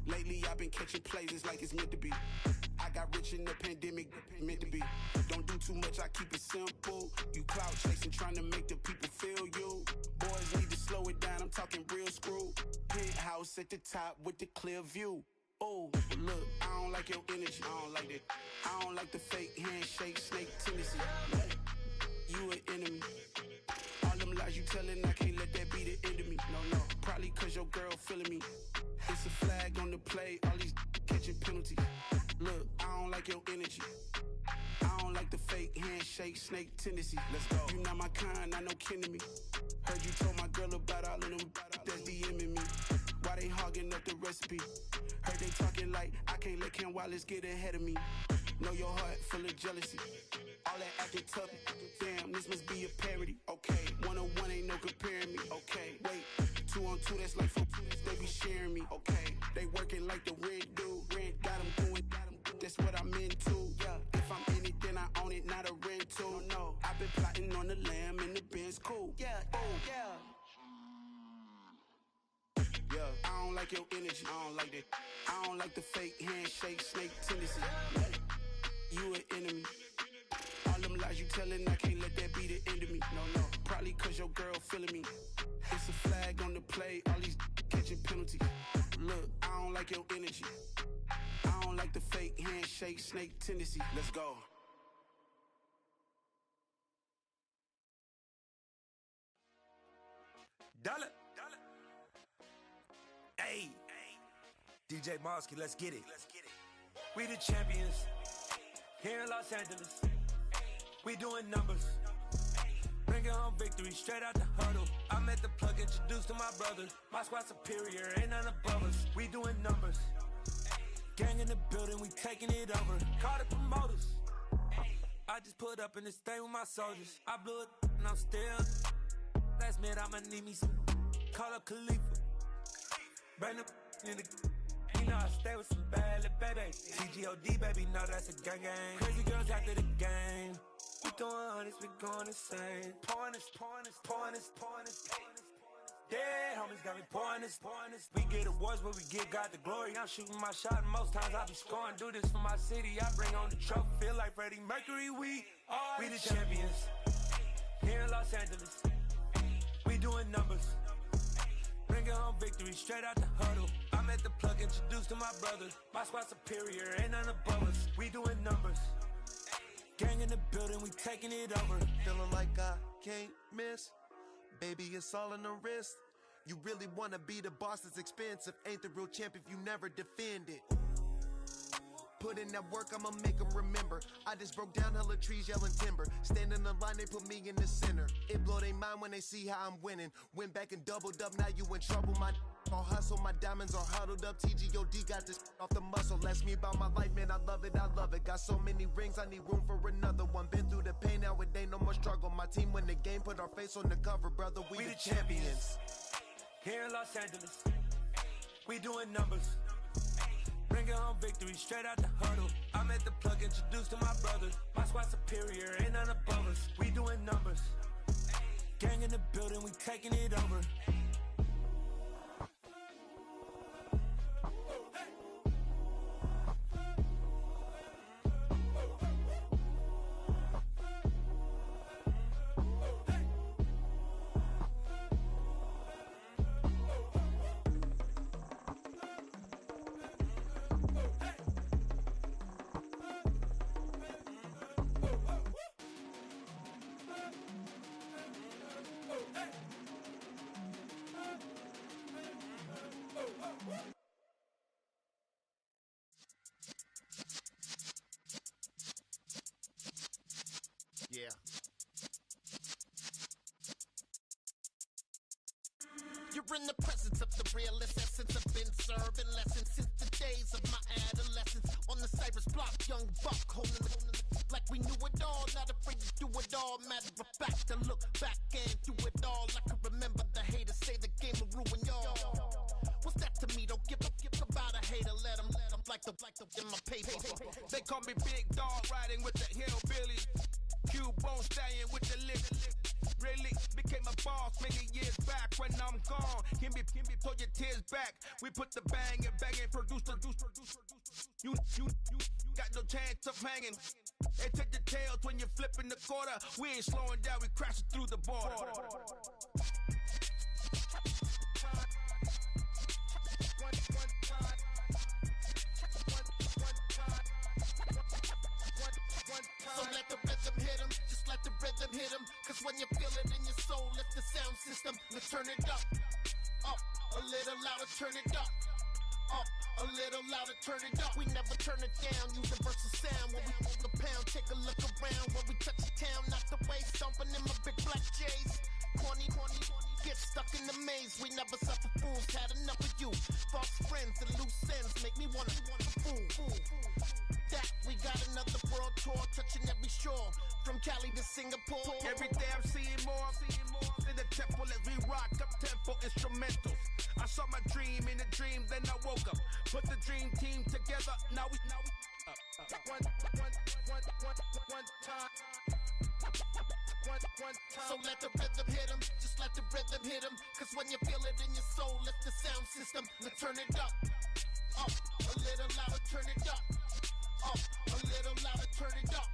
Lately I've been catching plays, it's like it's meant to be. I got rich in the pandemic, meant to be. Don't do too much, I keep it simple. You clout chasing, trying to make the people feel you. Boys need to slow it down, I'm talking real screw. Penthouse at the top with the clear view. Oh, look, I don't like your energy. I don't like that. I don't like the fake handshake, snake tendency. You an enemy. All them lies you telling, I can't let that be the end of me. No, probably cause your girl feeling me. It's a flag on the play, all these catching penalties. Look, I don't like your energy. I don't like the fake handshake, snake tendency. Let's go. You not my kind, not no kin to me. Heard you told my girl about all of them that's DMing me. Why they hogging up the recipe? Heard they talking like I can't let Ken Wallace get ahead of me. Know your heart full of jealousy. All that acting tough. Damn, this must be a parody. Okay, 1-on-1 ain't no comparing me. Okay, wait, 2-on-2 that's like 4. They be sharing me. Okay, they working like the red dude. Rent got them doing. That's what I'm into. Yeah, if I'm in it, then I own it, not a rental. No, I've been plotting on the lamb and the Benz cool. Yeah, oh yeah. Yeah, I don't like your energy. I don't like that. I don't like the fake handshake, snake tendency. You an enemy. All them lies you telling, I can't let that be the end of me. No, probably cause your girl feeling me. It's a flag on the play, all these catching penalties. Look, I don't like your energy. I don't like the fake handshake, snake tendency. Let's go. Dollar. Hey, DJ Mosky, let's get it. We the champions here in Los Angeles. We doing numbers. Bringing home victory straight out the huddle. I'm at the plug, introduced to my brothers. My squad superior, ain't none above us. We doing numbers. Gang in the building, we taking it over. Call the promoters. I just put up in this thing with my soldiers. I blew it and I'm still. Last minute I'ma need me some. Call up Khalifa. Bring them in the. You know I stay with some bad little baby. TGOD baby, know that's a gang gang. Crazy girls after the game. We throwing hundreds, we going insane. Pointers. Dead homies got me pouring this. We get awards, but we get God the glory. I'm shooting my shot, and most times I be scoring. Do this for my city, I bring on the trophy. Feel like Freddie Mercury, we the champions. Here in Los Angeles, we doing numbers. Bringing home victory straight out the huddle. I'm at the plug, introduced to my brother. My squad superior, ain't none above us. We doing numbers. Gang in the building, we taking it over. Feeling like I can't miss. Baby, it's all in the wrist. You really wanna be the boss, it's expensive. Ain't the real champ if you never defend it. Put in that work, I'ma make them remember. I just broke down hella trees, yelling timber. Stand in the line, they put me in the center. It blow their mind when they see how I'm winning. Went back and doubled up, now you in trouble. My all hustle, my diamonds are huddled up. TGOD got this off the muscle. Ask me about my life, man, I love it. Got so many rings, I need room for another one. Been through the pain, now it ain't no more struggle. My team win the game, put our face on the cover, brother. We the champions. Here in Los Angeles, we doing numbers. Bringing home victory straight out the huddle. I'm at the plug, introduced to my brother. My squad superior, ain't none above us. We doing numbers. Gang in the building, we taking it over. Yeah. You're in the presence of the realest essence. I've been serving lessons since the days of my adolescence. On the Cypress block, young buck holding like we knew it all. Not afraid to do it all. Matter of fact, to look back and do it all. I can remember the haters say the game will ruin y'all. What's that to me? Don't give about a hater. Let them like the in my paper. They call me Big Dog, riding with the hillbillies. Q-Bone stallion with the lip. Really became a boss many years back. When I'm gone, can be pull your tears back. We put the bang and produce. You got no chance of hanging. They take the tails when you're flipping the quarter. We ain't slowing down, we crashing through the border. So let the rhythm hit him, just let the rhythm hit him. Cause when you feel it in your soul, lift the sound system. Let's turn it up, a little louder, turn it up, a little louder, turn it up. We never turn it down, universal sound. When we move the pound, take a look around. When we touch the town, not the way, stomping in my big black J's. Corny, get stuck in the maze. We never suffer fools, had enough of you. False friends and loose ends make me wanna fool. That we got another world tour, touching every shore, from Cali to Singapore. Every day I'm seeing more in the temple as we rock up tempo instrumentals. I saw my dream in a dream, then I woke up. Put the dream team together. Now we one time. So let the rhythm hit him, just let the rhythm hit him. Cause when you feel it in your soul, lift the sound system. Let's turn it up, a little louder, turn it up. A little louder, turn it up.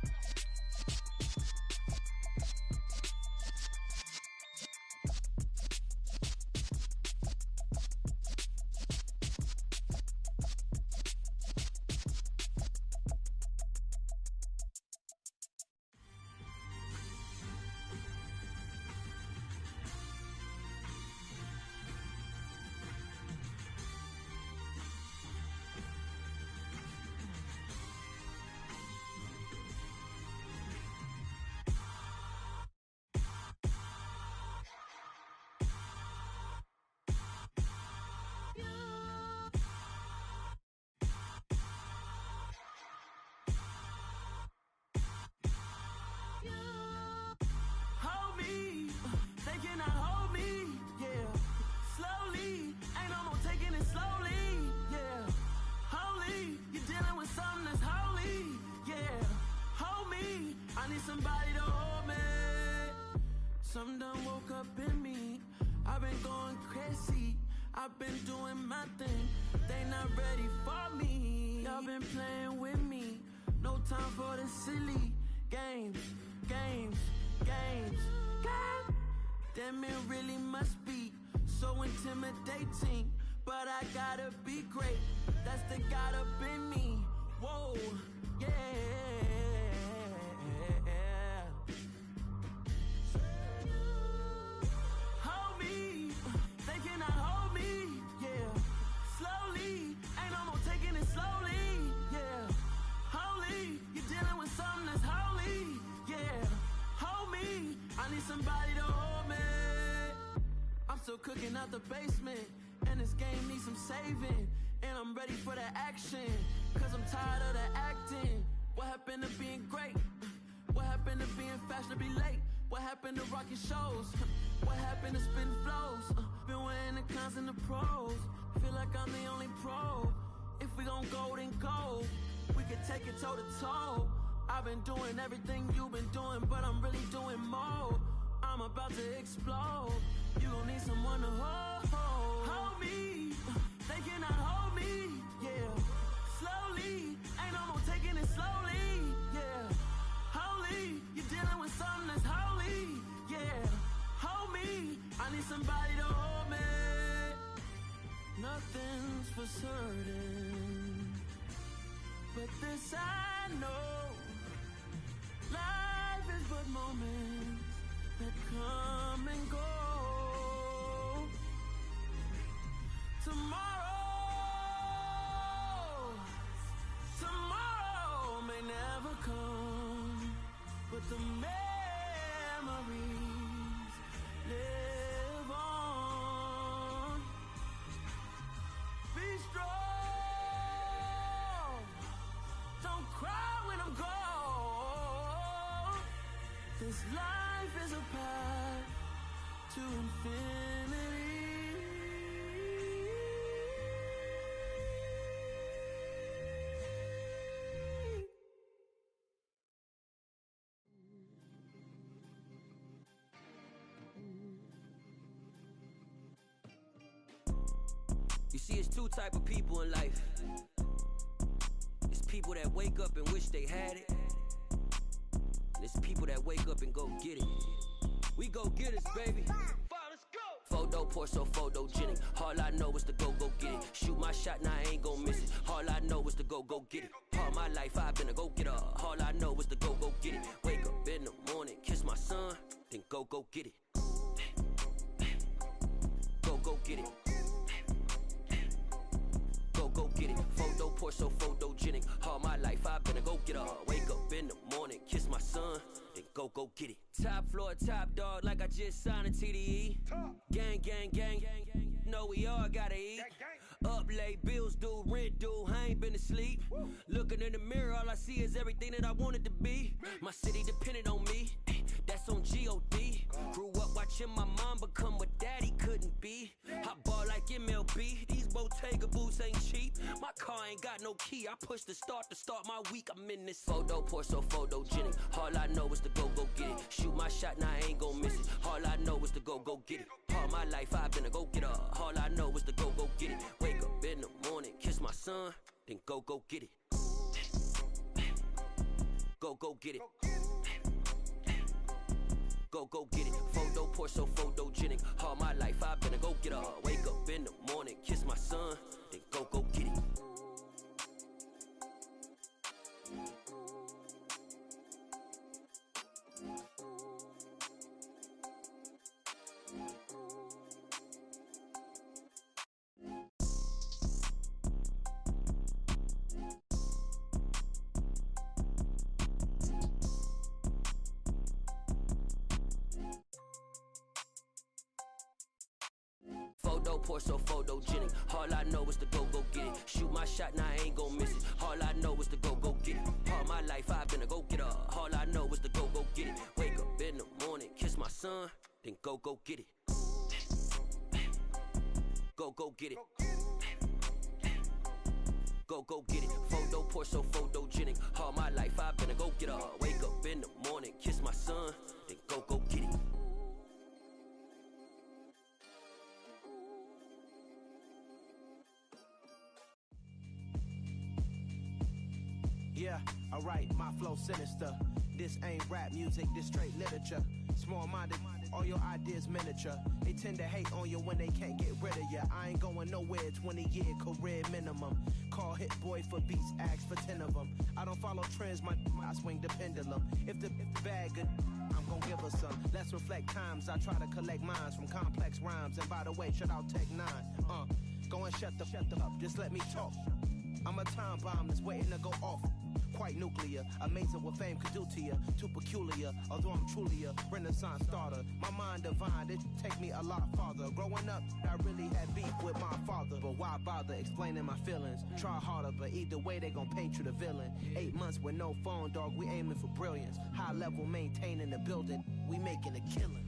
I need somebody to hold me. Something done woke up in me. I've been going crazy. I've been doing my thing. They not ready for me. Y'all been playing with me. No time for the silly games. Damn, it really must be so intimidating. But I gotta be great. That's the God up in me. Whoa, yeah. Hold me, they cannot hold me, yeah. Slowly, ain't no more taking it slowly, yeah. Holy, you're dealing with something that's holy, yeah. Hold me, I need somebody to hold me. I'm still cooking out the basement, and this game needs some saving. And I'm ready for the action, cause I'm tired of the acting. What happened to being great? What happened to being fashionably late? What happened to rocking shows? What happened to spitting flows? Been wearing the cons and the pros. Feel like I'm the only pro. If we gon' go, then go. We can take it toe to toe. I've been doing everything you've been doing, but I'm really doing more. I'm about to explode. You gon' need someone to hold me. They cannot hold me, yeah. Slowly, ain't no more taking it slowly, yeah. Holy, you're dealing with something that's holy, yeah. Hold me, I need somebody to hold me. Nothing's for certain, but this I know. Life is but moments that come and go. Tomorrow may never come, but the memories live on. Be strong, don't cry when I'm gone. This life is a path to infinity. You see, it's two type of people in life. It's people that wake up and wish they had it, and it's people that wake up and go get it. We go get it, baby. Photo pour so photogenic. All I know is to go get it. Shoot my shot, now I ain't gon' miss it. All I know is to go get it. All my life I've been a go-getter. All I know is to go get it. Wake up in the morning, kiss my son, then go get it. Go get it. Go get it. Photo pour so photogenic. All my life I've been a go-getter. Wake up in the morning, kiss my son, then go get it. Top floor, top dog, like I just signed a TDE. Gang. Know we all gotta eat. Up late, bills due, rent due, I ain't been asleep. Looking in the mirror, all I see is everything that I wanted to be. My city depended on me, that's on G.O.D. Grew up watching my mom become what daddy couldn't be. I ball like MLB, these Bottega boots ain't cheap. My car ain't got no key, I push the start to start my week. I'm in this photo pour so photogenic. All I know is to go get it. Shoot my shot, now I ain't gon' miss it. All I know is to go get it. All my life I've been a go-getter. All I know is to go get it. Wake up in the morning, kiss my son, then go get it. Go get it. Go get it. Photo pour so photogenic. All my life I've been a go-getter. Wake up in the morning, kiss my son, then go get it. Photo pour so photogenic. All I know is to go get it. Shoot my shot, now I ain't gon' miss it. All I know is to go get it. All my life I've been a go-getter. All I know is to go get it. Wake up in the morning, kiss my son, then go get it. Go get it. Go get it. Photo Photo poor, so photogenic. All my life I've been a go-getter. Wake up in the morning, kiss my son, then go get it. Yeah, alright, my flow sinister. This ain't rap music, this straight literature. Small-minded, all your ideas miniature. They tend to hate on you when they can't get rid of you. I ain't going nowhere, 20-year career minimum. Call Hit Boy for beats, ask for 10 of them. I don't follow trends, I swing the pendulum. If the bag good, I'm gon' give her some. Let's reflect times, I try to collect minds from complex rhymes. And by the way, shut out Tech 9. Go and shut the up, just let me talk. I'm a time bomb that's waiting to go off. Quite nuclear, amazing what fame could do to you. Too peculiar, although I'm truly a renaissance starter. My mind divine, it take me a lot farther. Growing up, I really had beef with my father. But why bother explaining my feelings? Try harder, but either way they gon' paint you the villain. 8 months with no phone, dog, we aiming for brilliance. High level maintaining the building, we making a killing.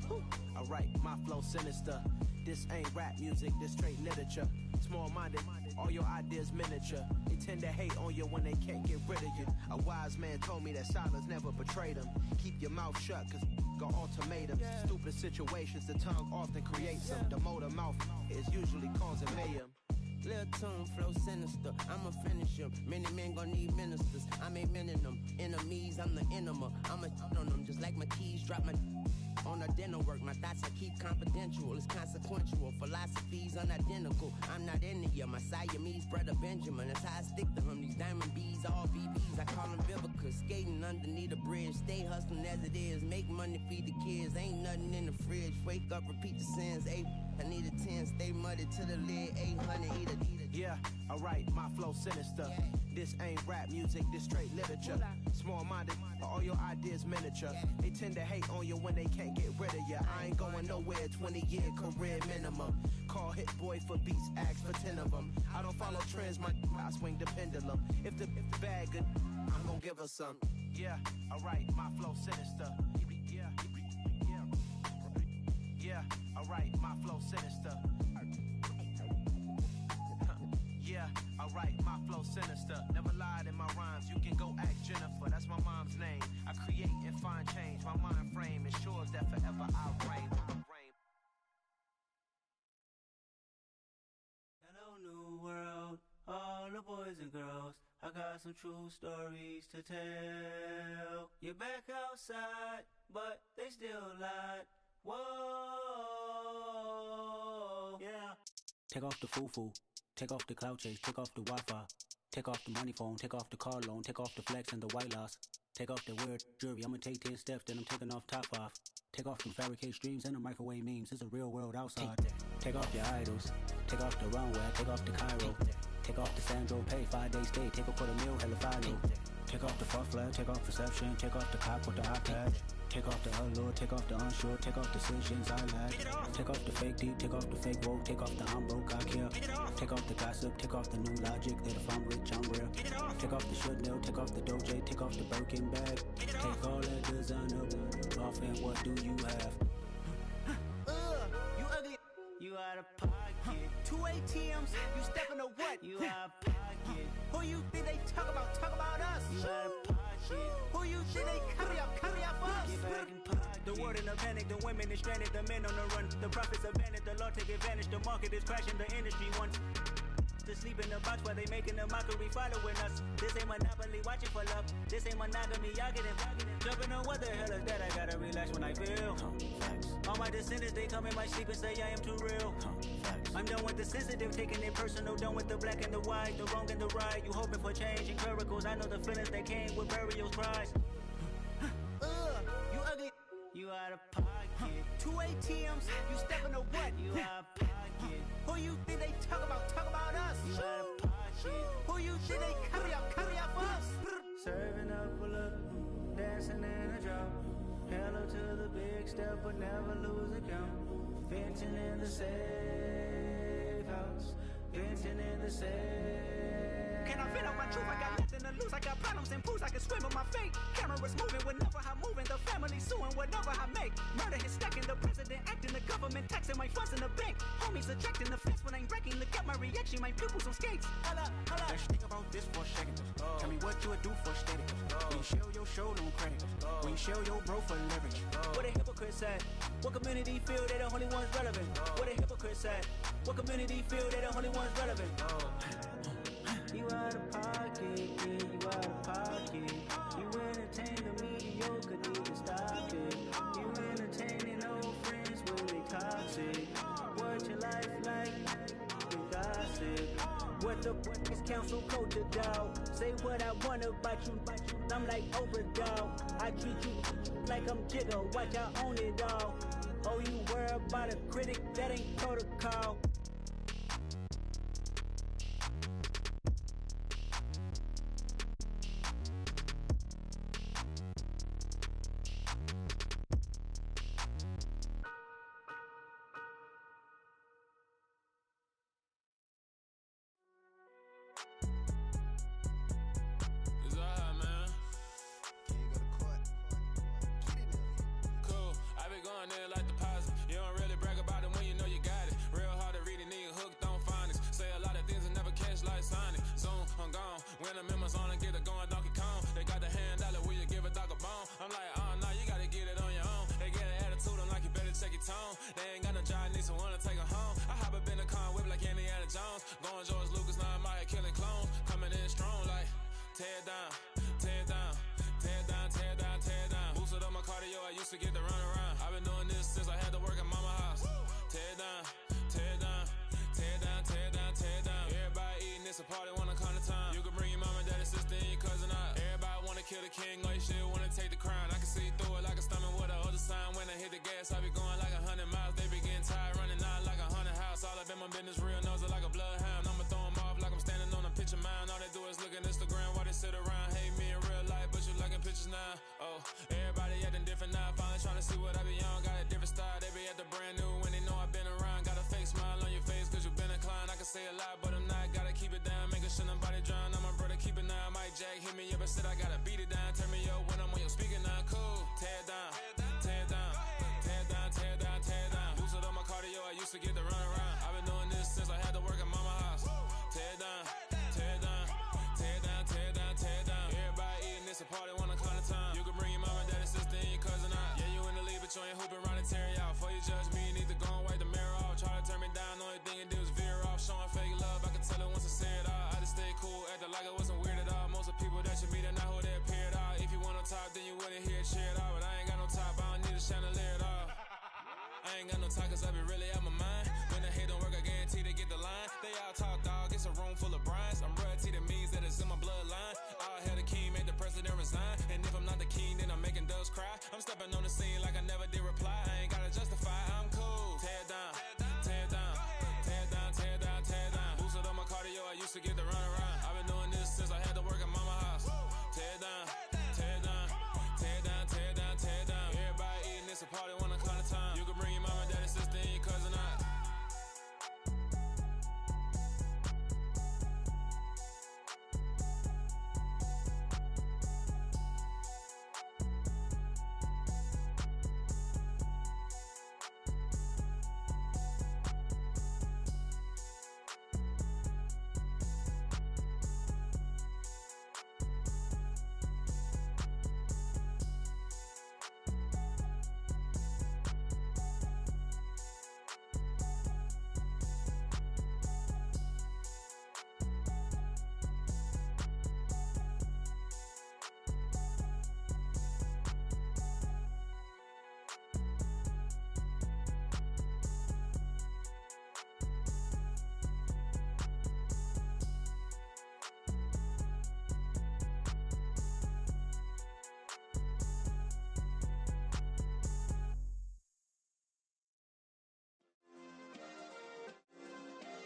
Alright, my flow sinister. This ain't rap music, this straight literature. Small-minded, all your ideas miniature. They tend to hate on you when they can't get rid of you. A wise man told me that silence never betrayed him. Keep your mouth shut, cause got ultimatums. Stupid situations, the tongue often creates them. The motor mouth is usually causing mayhem. Lil' tune, flow sinister, I'ma finish him. Many men gon' need ministers, I'm a men in them. Enemies, I'm the enema. I'ma on them, just like my keys, drop my on a dinner work. My thoughts I keep confidential, it's consequential. Philosophies unidentical, I'm not into ya. My Siamese brother Benjamin, that's how I stick to him. These diamond bees, all BBs, I call them Vivica. Skating underneath a bridge, stay hustling as it is. Make money, feed the kids, ain't nothing in the fridge. Wake up, repeat the sins, I need a 10, stay muddy to the lid, 800, eat a. Yeah, alright, my flow sinister. This ain't rap music, this straight literature. Small-minded, all your ideas miniature. They tend to hate on you when they can't get rid of you. I ain't going nowhere, 20-year career minimum. Call Hit Boy for beats, ask for 10 of them. I don't follow trends, I swing the pendulum. If the bag good, I'm gon' give her some. Yeah, alright, my flow sinister. Yeah, alright, my flow sinister. Yeah, alright, my flow sinister. Never lied in my rhymes, you can go ask Jennifer. That's my mom's name. I create and find change. My mind frame ensures that forever I reign. Hello, new world, all the boys and girls. I got some true stories to tell. You're back outside, but they still lied. Whoa, yeah. Take off the foo-foo, take off the cloud chase, take off the Wi-Fi, take off the money phone, take off the car loan, take off the flex and the white loss, take off the weird jewelry. I'ma take 10 steps, then I'm taking off top 5. Take off them fabricated streams and the microwave memes. It's a real world outside. Take off your idols, take off the runway, take off the Cairo, take off the Sandro Pay, 5-day stay, take a $250,000 hella final. Take off the fuck flag, take off perception, take off the cop with the iPad. Take off the allure, take off the unsure, take off decisions I lack. Take off the fake deep, take off the fake woke, take off the I'm broke, I care. Take off the gossip, take off the new logic that if I'm rich, I'm rare. Take off the should know, take off the Doja, take off the Birkin bag. Take all that designer off and what do you have? You ugly. You out of pocket. 2 ATMs, you stepping to what? You out of pocket. Who you think they talk about us? You out of pocket. Who you think they carry up for us? Get back in pocket. The world in a panic, the women is stranded, the men on the run. The profits abandoned, the law take advantage, the market is crashing, the industry wants to sleep in the box while they making a mockery following us. This ain't Monopoly, watching for love. This ain't monogamy, y'all getting jumping on what the hell is that? I gotta relax when I feel. All my descendants, they come in my sleep and say I am too real. I'm done with the sensitive, taking it personal. Done with the black and the white, the wrong and the right. You hoping for change and miracles. I know the feelings that came with burial cries. You ugly. You out of pocket. 2 ATMs, you stepping to what? You out of pocket. Who you think they talk about us? You out of pocket. Who you think they carry up for us? Serving up a look, dancing in a drop. Hello to the big step, but never lose a count. Venting in the safe house. Venting in the safe. Can I vent out my truth? I got nothing to lose. I got problems and pools. I can swim with my fate. Cameras moving whenever I'm moving. The family suing. whatever I make. Murder is stacking, the president acting, the government taxing my funds in the bank. Homies ejecting the fence when I'm wrecking. Look at my reaction, my pupils on skates. Holla, holla. Let's think about this for a second. Tell me what you would do for steady. When you show your show, no credit. When you show your bro for leverage. What a hypocrite said. What community feel they the only ones relevant? What a hypocrite said. What community feel they the only ones relevant? You out of pocket, yeah, you out of pocket. You entertain the mediocre, need to stop it. You entertaining old friends when they toxic. What your life like? You gossip. What the is council culture, dog? Say what I want about you, I'm like overdog. I treat you like I'm Jigga, watch I own it all. Oh, you worry about a critic, that ain't protocol.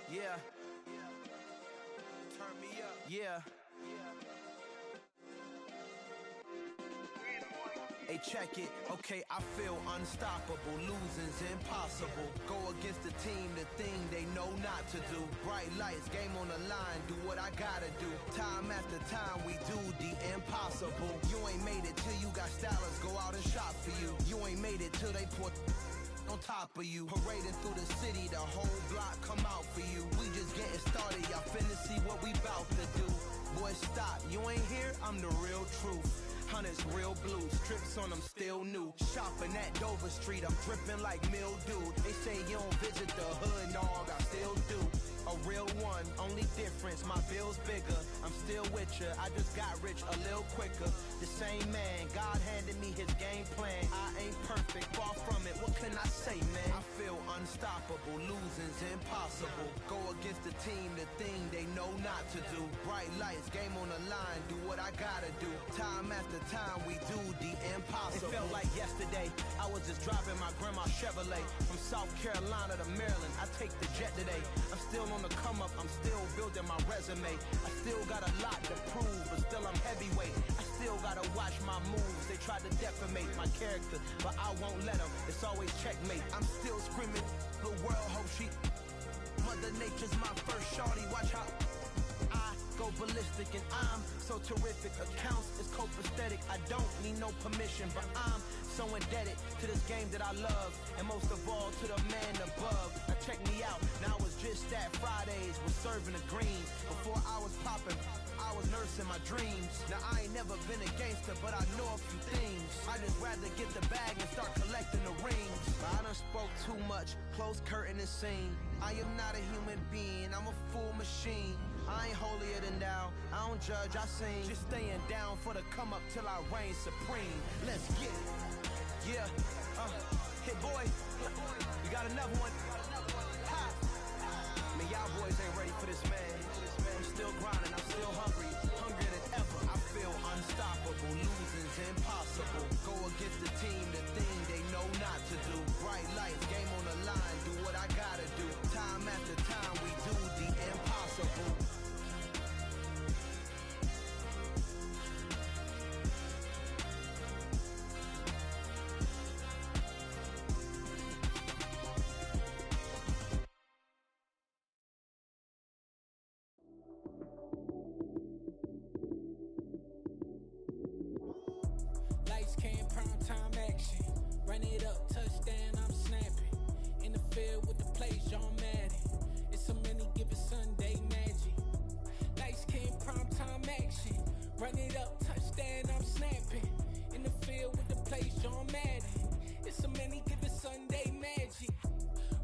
Yeah. Turn me up. Yeah. Hey, check it. Okay, I feel unstoppable. Losing's impossible. Go against the team, the thing they know not to do. Bright lights, game on the line. Do what I gotta do. Time after time, we do the impossible. You ain't made it till you got stylists. Go out and shop for you. You ain't it till they pour on top of you. Parading through the city, the whole block come out for you. We just getting started, y'all finna see what we bout to do. Boy, stop, you ain't here, I'm the real truth. Hunters real blue, strips on them still new. Shopping at Dover Street, I'm dripping like mildew. They say you don't visit the hood, dog, I still do. A real one, only difference, my bill's bigger. I'm still with ya, I just got rich a little quicker. The same man, God handed me his game plan. I ain't perfect, far from it, what can I say, man? I feel unstoppable, losing's impossible. Go against the team, the thing they know not to do. Bright lights, game on the line, do what I gotta do. Time after time, we do the impossible. It felt like yesterday, I was just driving my grandma's Chevrolet. From South Carolina to Maryland, I take the jet today. I'm still on the come up, I'm still building my resume. I still got a lot to prove, but still I'm heavyweight. I still gotta watch my moves. They try to defamate my character, but I won't let them. It's always checkmate. I'm still screaming, the world hope she. Mother Nature's my first shorty, watch how I go ballistic and I'm so terrific. Accounts is copacetic, I don't need no permission, but I'm so indebted to this game that I love, and most of all to the man above. Now check me out, now it's just that Fridays was serving the greens. Before I was popping, I was nursing my dreams. Now I ain't never been a gangster, but I know a few things. I just rather get the bag and start collecting the rings. But I done spoke too much, close curtain and scene. I am not a human being, I'm a full machine. I ain't holier than thou, I don't judge, I sing. Just staying down for the come up till I reign supreme. Let's get it. Yeah, hit boy, we got another one. Ha! Man, y'all boys ain't ready for this, man. I'm still grinding, I'm still hungry, hungrier than ever. I feel unstoppable, losing's impossible. Go against the team, the thing they know not to do. Bright lights, game on the line, do what I gotta do. Time after time, we do the impossible. Lights came, prime time action. Run it up, touchdown, I'm snapping. In the field with the plays, John Madden. It's so many given Sunday magic. Lights came, prime time action. Run it up, touchdown, I'm snapping. In the field with the plays, John Madden. It's so many given Sunday magic.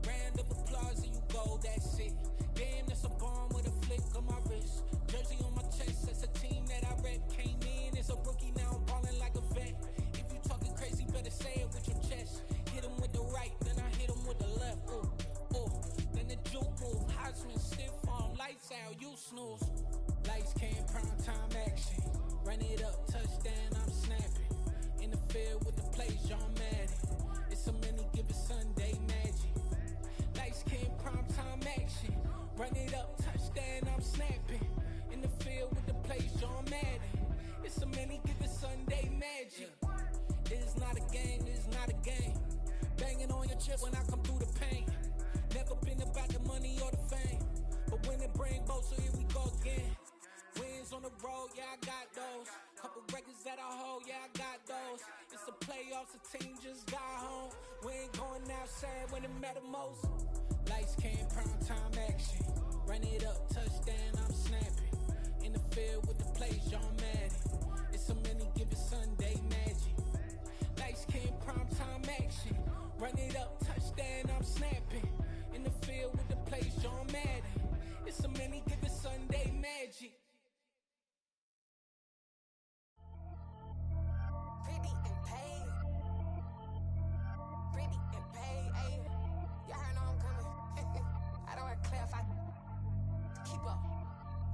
Round of applause and you go, that's it. Damn, that's a bomb with a flick on my wrist. Jersey on my chest, that's a team that I rep. Came in as a rookie, now I'm ballin' like a vet. If you talking crazy, better say it with your chest. Hit him with the right, then I hit him with the left. Ooh, ooh, then the juke move. Heisman stiff arm, lights out, you snooze. Lights came, prime time action. Run it up, touchdown, I'm snapping. In the field with the plays, John Madden. It's so many given Sunday magic. Lights came, prime time action. Run it up, touchdown, I'm snapping. In the field with the plays, John Madden. It's so many given Sunday magic. This is not a game, this is not a game. Banging on your chest when I come through the pain. Never been about the money or the fame, but when it bring both, so here we go again. Wins on the road, yeah, I got those. Couple records that I hold, yeah, I got those. It's the playoffs, the team just got home. We ain't going outside when it matter most. Lights came, prime time action. Run it up, touchdown, I'm snapping. In the field with the plays, John Madden. It's so many given Sunday magic. Lights came, prime time action. Run it up, touchdown, I'm snapping. In the field with the plays, John Madden. It's so many given Sunday magic. Pretty and paid. Pretty and paid, ayy. Y'all heard know I'm coming. I don't want to clarify. Keep up.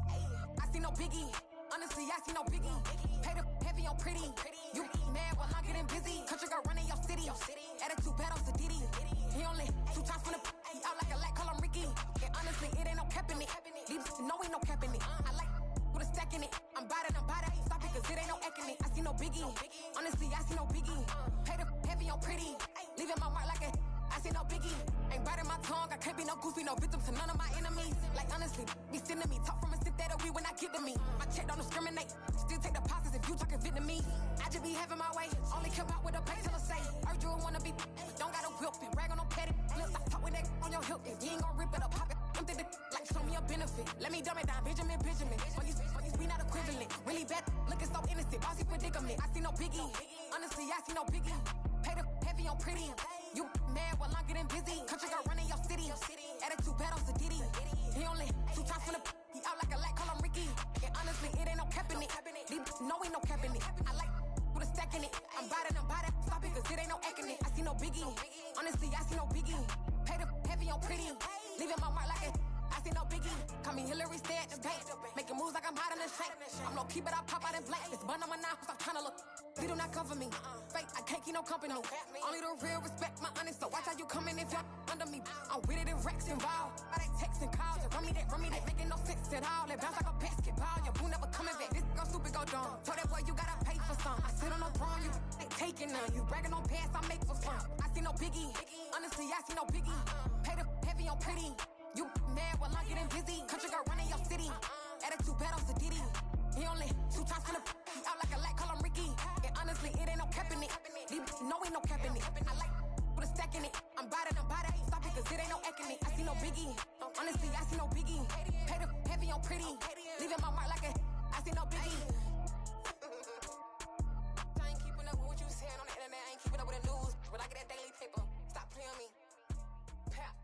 Ayy. I see no biggie. Honestly, I see no biggie. Pay the heavy on pretty. You mad while I'm getting busy. Country girl running your city. Attitude bad on Sadidi. He only 2 times from the he out like a light, call him Ricky. And honestly, it ain't no cap in it. These no ain't no cap in it. I like with a stack in it. I'm bad it. Stop it, cause it ain't no eck in it. I see no biggie. Honestly, I see no biggie. Pay the heavy on pretty. Leaving my mark like a I see no biggie. Ain't biting my tongue. I can't be no goofy, no victim to none of my enemies. Like honestly, be sending me talk from a sip that we when I get to me. My check don't discriminate. Still take deposits if you talking Vietnamese. I just be having my way. Only care about what the pay till I say. Urge you wanna be cook it. You ain't gon' rip it up, pop it. I'm the like show me a benefit. Let me dumb it down, Benjamin. Funnies, we not equivalent. Really bad, looking so innocent. Bossy predicament. I see no biggie. Honestly, I see no biggie. Pay the heavy on pretty. You mad while I'm getting busy. Country girl running your city. Attitude bad on Sadiddy. He only 2 times from the he out like a light, call him Ricky. And honestly, it ain't no cap in it. No, ain't no cap in it. I like with a stack in it. I'm biting, stop it, cause it ain't no acting it. I see no biggie. Honestly, I see no biggie. Pay the heavy on pretty. Leaving my mark like it. I see no biggie. Call me Hillary, stay at the bank. Making moves like I'm hot in the shank. I'm low key, but I pop out in blank. This bun on my knife, stop trying to look. They do not come for me. Fake, I can't keep no company. Only the real respect my honest. So watch how you coming if y'all under me. I'm with it in Rex involved. I they text and calls. Run me that. Making no sense at all. They bounce like a basketball. Your boo never coming back. This go stupid, go dumb. Told that boy you gotta pay for some. I sit on no throne, you ain't taking none. You bragging on past, I make for fun. I see no biggie. Honestly, I see no biggie. Pay the heavy on pretty. You mad while I'm getting busy. Country girl running your city. Attitude bad on Sadiddy. He only 2 times from the he out like a light, call him Ricky. And honestly, it ain't no cap in it. No, ain't no cap in it. I like with a stack in it. I'm biting, stop it, cause it ain't no acting it. I see no biggie. Honestly, I see no biggie. Pay the heavy on pretty. Leaving my mark like a I see no biggie. I ain't keeping up with what you saying on the internet. I ain't keeping up with the news. But I get that daily paper. Stop playing me. Pap.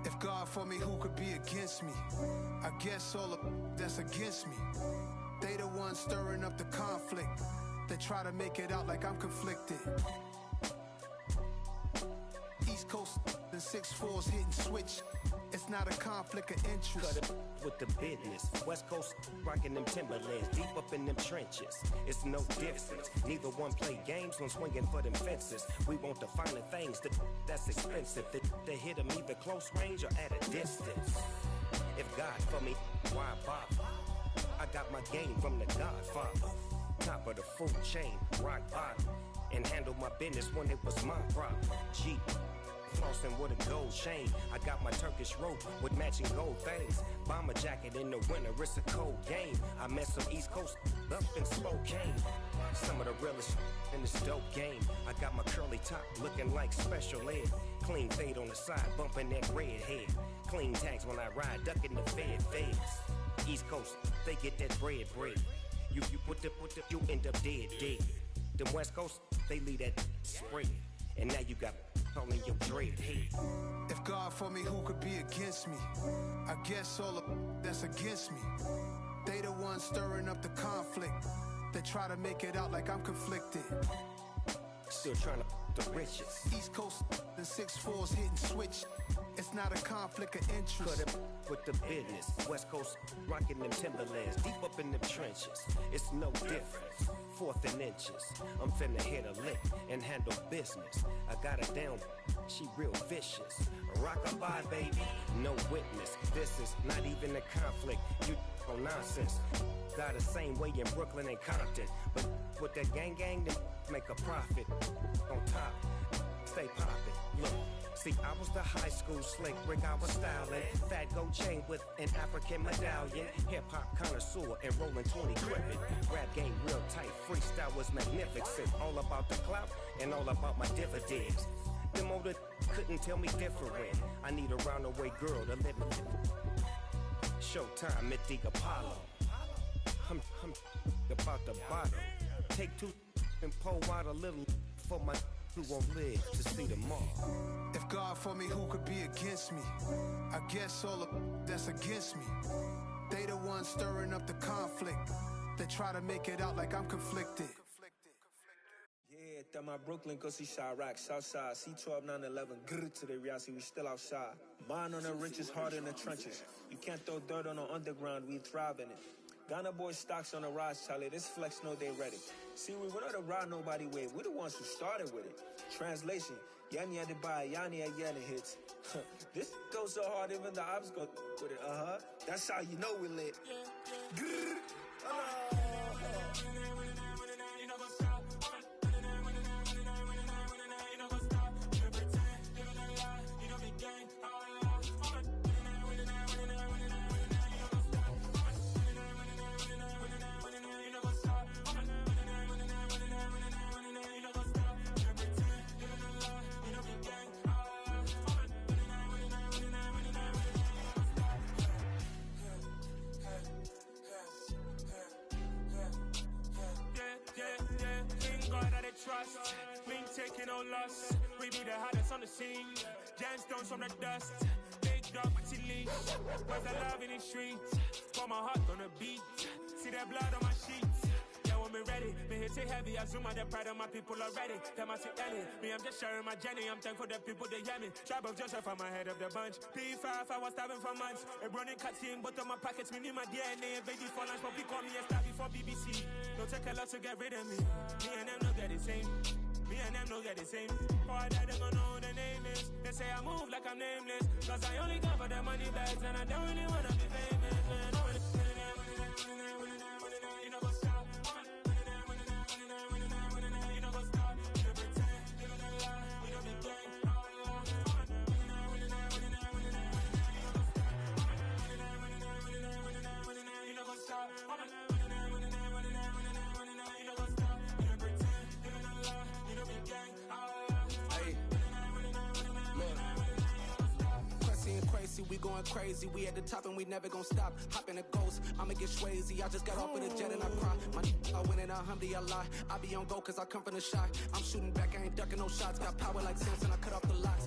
If God for me, who could be against me? I guess all of that's against me. They the ones stirring up the conflict. They try to make it out like I'm conflicted. East Coast and 6'4's hitting switch. It's not a conflict of interest. Cut it with the business. West Coast rocking them Timberlands, deep up in them trenches. It's no difference. Neither one play games when swinging for them fences. We want the finer things that's expensive. They hit them either close range or at a distance. If God for me, why bother? I got my game from the Godfather. Top of the food chain, rock bottom. And handle my business when it was my problem. G. Flossing with a gold chain. I got my Turkish rope with matching gold things. Bomber jacket in the winter, it's a cold game. I met some East Coast up in Spokane. Some of the realest in this dope game. I got my curly top looking like special ed. Clean fade on the side, bumping that red head. Clean tags when I ride, ducking the feds. East Coast, they get that bread. You put the, you end up dead. Them West Coast, they leave that spread. And now you got all in your dread head. If God for me, who could be against me? I guess all of that's against me. They the ones stirring up the conflict. They try to make it out like I'm conflicted. Still trying to the riches. East Coast and 6'4's hitting switch. It's not a conflict of interest. Cut it with the business. West Coast rocking them Timberlands, deep up in them trenches. It's no difference. 4th and inches. I'm finna hit a lick and handle business. I got her down, she real vicious. Rock-a-bye, baby, no witness. This is not even a conflict. You on nonsense. Got the same way in Brooklyn and Compton. But with that gang, they make a profit. On top, stay poppin'. Look. See, I was the high school slick Rick, I was styling. Fat gold chain with an African medallion. Hip-hop connoisseur and rolling 20 gripping. Rap game real tight, freestyle was magnificent. All about the clout and all about my dividends. Them older couldn't tell me different. I need a roundaway girl to live in. Showtime at the Apollo. I'm about the bottle. Take 2 and pour out a little for my who won't live to see tomorrow. If God for me, who could be against me? I guess all of that's against me. They the ones stirring up the conflict. They try to make it out like I'm conflicted. Yeah, that my Brooklyn, go see Chirac, Southside, C12, 911, grrr to the reality, we still outside. Mine on the riches, hard in the trenches. You can't throw dirt on the underground, we thrive in it. Ghana boys stocks on the rise, Charlie. This flex know they ready. See, we not to ride nobody wave. We the ones who started with it. Translation: Yanni had to buy Yanni again hits. This goes so hard, even the ops go with it. That's how you know we lit. trust. We ain't taking no loss. We be the hottest on the scene. Gemstones from the dust. Big dog, but she leash. Where's the love in the streets? Pour my heart on the beat. See that blood on my sheets. Yeah, when me ready, me hit it heavy. I zoom out the pride of my people already. Tell my Ellie, me I'm just sharing my journey. I'm thankful that people they hear me. Tribe of Joseph, I'm ahead of the bunch. P5, I was starving for months. A running cutscene, but on my pockets, me need my DNA. Baby for lunch, but we call me a star before BBC. Don't take a lot to get rid of me. Me and them no get the same. Me and them no get the same. Boy, that they gonna know who the name is. They say I move like I'm nameless. Cause I only come for the money bags and I don't really wanna be famous, man. You know what's up? You know what's up? You know pretend, you know the lie, you know the gang. You know what's up? We going crazy, we at the top and we never gonna stop. Hop in a ghost, I'ma get swayzy. I just got off of the jet and I cry. My I win in a Humvee, I lie. I be on go cause I come from the shot. I'm shooting back, I ain't ducking no shots. Got power like Samson, I cut off the locks.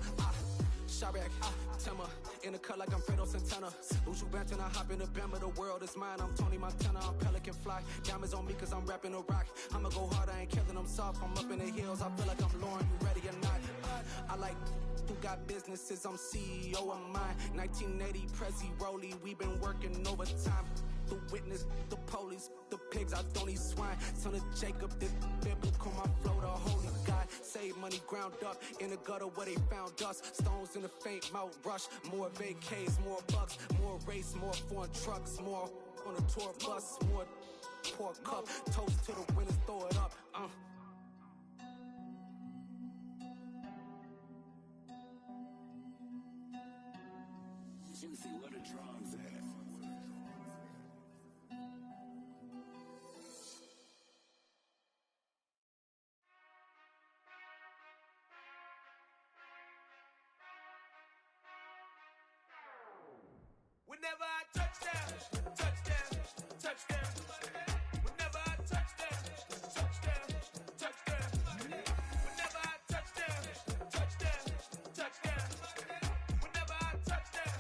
Shirek, Timmer, in the cut like I'm Fredo Santana. Uju Banton, I hop in the Bama, the world is mine. I'm Tony Montana, I'm Pelican Fly. Diamonds on me cause I'm rapping a rock. I'ma go hard, I ain't killing them soft. I'm up in the hills, I feel like I'm Lauren, you ready or not? I like who got businesses, I'm CEO of mine. 1980 Prezi Rolly, we been working overtime. The witness, the police, the pigs, I don't eat swine. Son of Jacob, this biblical, my flow, the holy God. Save money ground up in the gutter where they found us. Stones in the faint mouth rush. More vacays, more bucks, more race, more foreign trucks, more on a tour bus, more pour cup. Toast to the winners, throw it up. Juicy, where the drums at? Whenever I touchdown, touchdown, touchdown. Whenever I touchdown, touchdown, touchdown. Whenever I touchdown, touchdown, touchdown. Whenever I touchdown,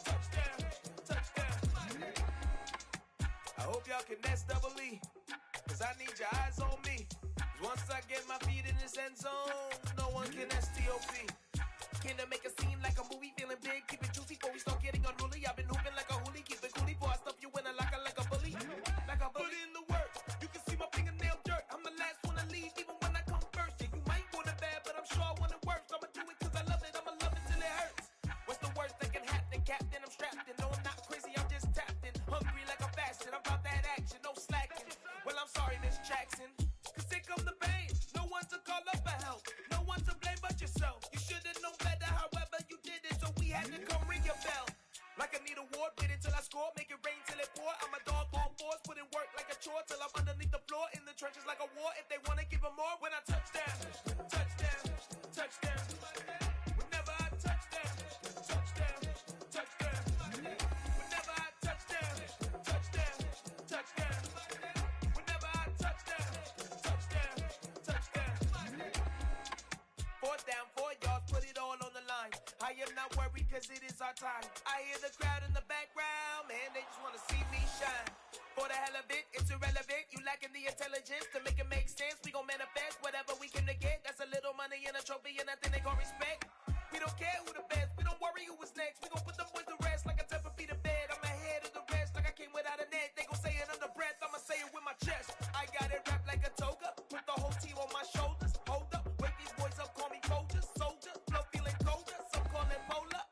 touchdown, touchdown. I hope y'all can S-double-E, cause I need your eyes on me. Once I get my feet in this end zone, no one can S-T-O-P. Can I make a scene like a movie, feeling big, keep it juicy before we start getting unruly. I've been hooping like a hoolie, keep it coolie before I stuff you in a locker like a bully. Like a bully. Put in the work, you can see my fingernail dirt. I'm the last one to leave, even when I come first. Yeah, you might want it bad, but I'm sure I want it worse. I'ma do it cause I love it, I'ma love it till it hurts. What's the worst that can happen, Captain? I'm strapped in, no I'm not crazy, I'm just tapped in. Hungry like a fashion, I'm about that action, no slacking. Well, I'm sorry, Miss Jackson, cause here come the pain. No one to call up for help, no one to blame but yourself. You should've known better, however you did it, so we had to come ring your bell. Like I need a award, wait until I score, make it rain till it pour. I'm a dog on fours, put in work like a chore till I'm underneath the floor, in the trenches like a war. If they wanna give them more, when I touchdown, touchdown, touchdown. Whenever I touchdown, touchdown, touchdown. Whenever I touchdown, touchdown, touchdown. Whenever I touchdown, touchdown, touchdown. Fourth down, 4 yards, put it all on the line. I am not worried cause it is our time. I hear the crowd in the background, man, they just wanna see me shine. For the hell of it, it's irrelevant. You lacking the intelligence to make it make sense. We gon' manifest whatever we came to get. That's a little money and a trophy and nothing they gon' respect. We don't care who the best, we don't worry who was next. We gon' put them boys to rest like a Tempur-Pedic to bed. I'm ahead of the rest like I came without a net. They gon' say it under breath, I'ma say it with my chest. I got it wrapped like a toga, put the whole team on my shoulders. Hold up, wake these boys up, call me Folger, soldier. Flow feeling colder, some call it polar.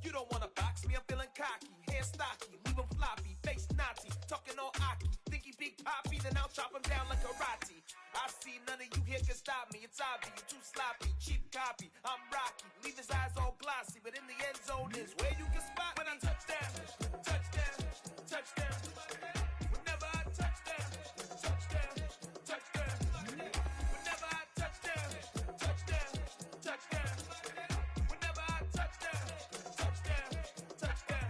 You don't wanna box me, I'm feeling cocky. Hair stocky, leave him floppy, face naughty. Talking all aki, think he big poppy, then I'll chop him down like karate. I see none of you here can stop me. It's obvious, you too sloppy, cheap copy. I'm Rocky, leave his eyes all glossy, but in the end zone is where you can spot when I touchdown, touchdown, touchdown. Whenever I touchdown, touchdown, touchdown. Whenever I touchdown, touchdown, touchdown. Whenever I touchdown, touchdown, touchdown.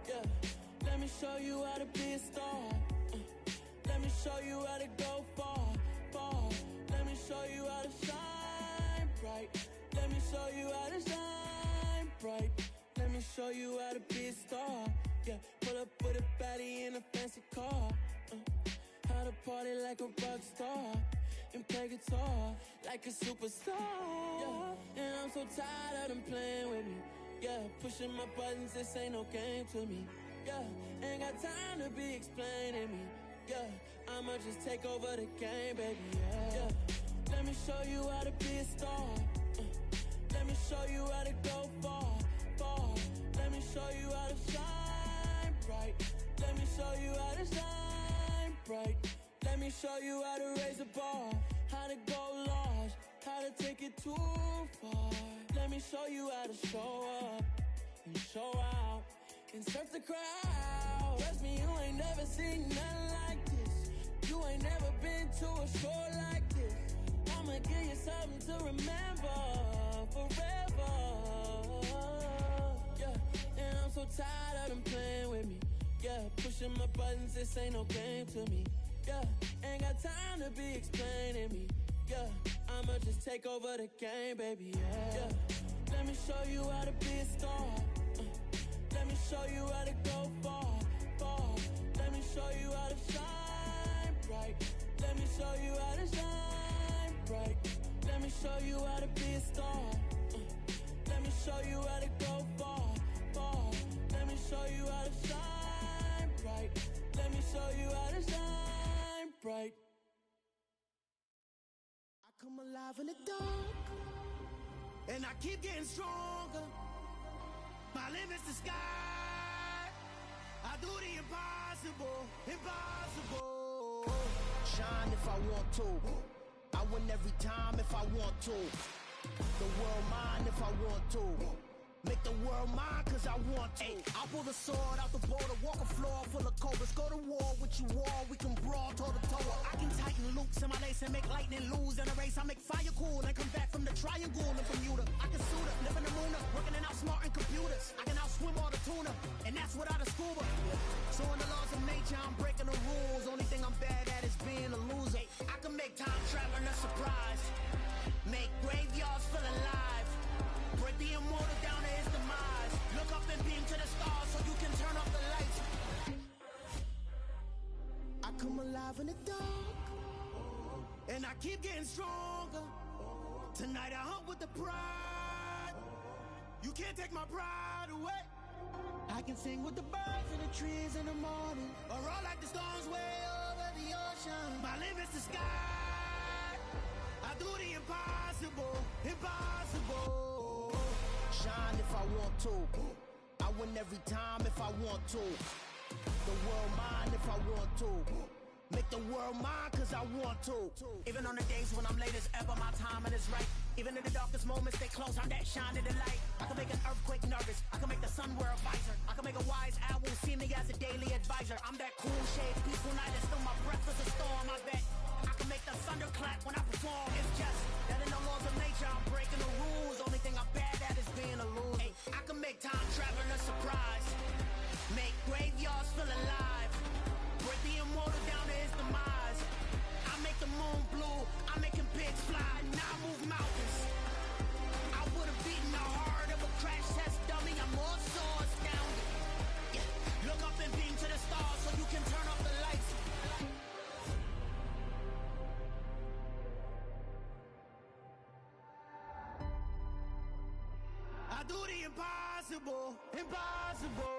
Yeah, let me show you how to be a star. Let me show you how to go far, far. Let me show you how to shine bright. Let me show you how to shine bright. Let me show you how to be a star. Yeah, pull up with a baddie in a fancy car. How to party like a rock star and play guitar like a superstar. Yeah, and I'm so tired of them playing with me. Yeah, pushing my buttons, this ain't no game to me. Yeah, ain't got time to be explaining me. Yeah, I'ma just take over the game, baby. Yeah, let me show you how to be a star. Let me show you how to go far, far. Let me show you how to shine bright. Let me show you how to shine bright. Let me show you how to raise a bar, how to go large, how to take it too far. Let me show you how to show up and show out and surf the crowd. Trust me, you ain't never seen nothing like this. You ain't never been to a show like this. I'ma give you something to remember forever. Yeah, and I'm so tired of them playing with me. Yeah, pushing my buttons, this ain't no game to me. Yeah, ain't got time to be explaining me. Yeah, I'ma just take over the game, baby. Yeah, let me show you how to be a star. Let me show you how to go far, far. Let me show you how to shine bright. Let me show you how to shine bright. Let me show you how to be a star. Let me show you how to go far, far. Let me show you how to shine bright. Let me show you how to shine bright. I come alive in the dark, and I keep getting stronger. My limit's the sky. I do the impossible, impossible. Shine if I want to. I win every time if I want to. The world mine if I want to. Make the world mine cause I want to. Ay, I'll pull the sword out the border, walk a floor full of cobras. Go to war with you all, we can brawl toe to toe. I can tighten loops in my lace and make lightning lose in a race. I make fire cool and come back from the triangle in Bermuda. I can suit up, live in the moon up, working and outsmarting computers. I can outswim all the tuna, and that's without a scuba. So in the laws of nature, I'm breaking the rules. Only thing I'm bad at is being a loser. I can make time traveling a surprise, make graveyards feel alive, break the immortal down to his demise. Look up and beam to the stars so you can turn off the lights. I come alive in the dark, and I keep getting stronger. Tonight I hunt with the pride. You can't take my pride away. I can sing with the birds and the trees in the morning, or roll like the storms way over the ocean. My limit's the sky. I do the impossible, impossible. Shine if I want to. I win every time if I want to. The world mine if I want to. Make the world mine cause I want to. Even on the days when I'm late as ever, my timing is right. Even in the darkest moments, stay close, I'm that shining the light. I can make an earthquake nervous, I can make the sun wear a visor. I can make a wise owl see me as a daily advisor. I'm that cool shade, peaceful night, and still my breath is a storm, I bet. I can make the thunder clap when I perform. It's just that in the laws of nature, I'm breaking the rules. Only thing I'm bad at is being a loser. Ay, I can make time traveling a surprise, make graveyards feel alive, break the immortal down to his demise. I make the moon blue, I'm making pigs fly, now I move mountains. I would've beaten the heart of a crash test dummy. I'm more so astounded. Yeah. Look up and beam to the stars so you can turn off the lights. I do the impossible, impossible.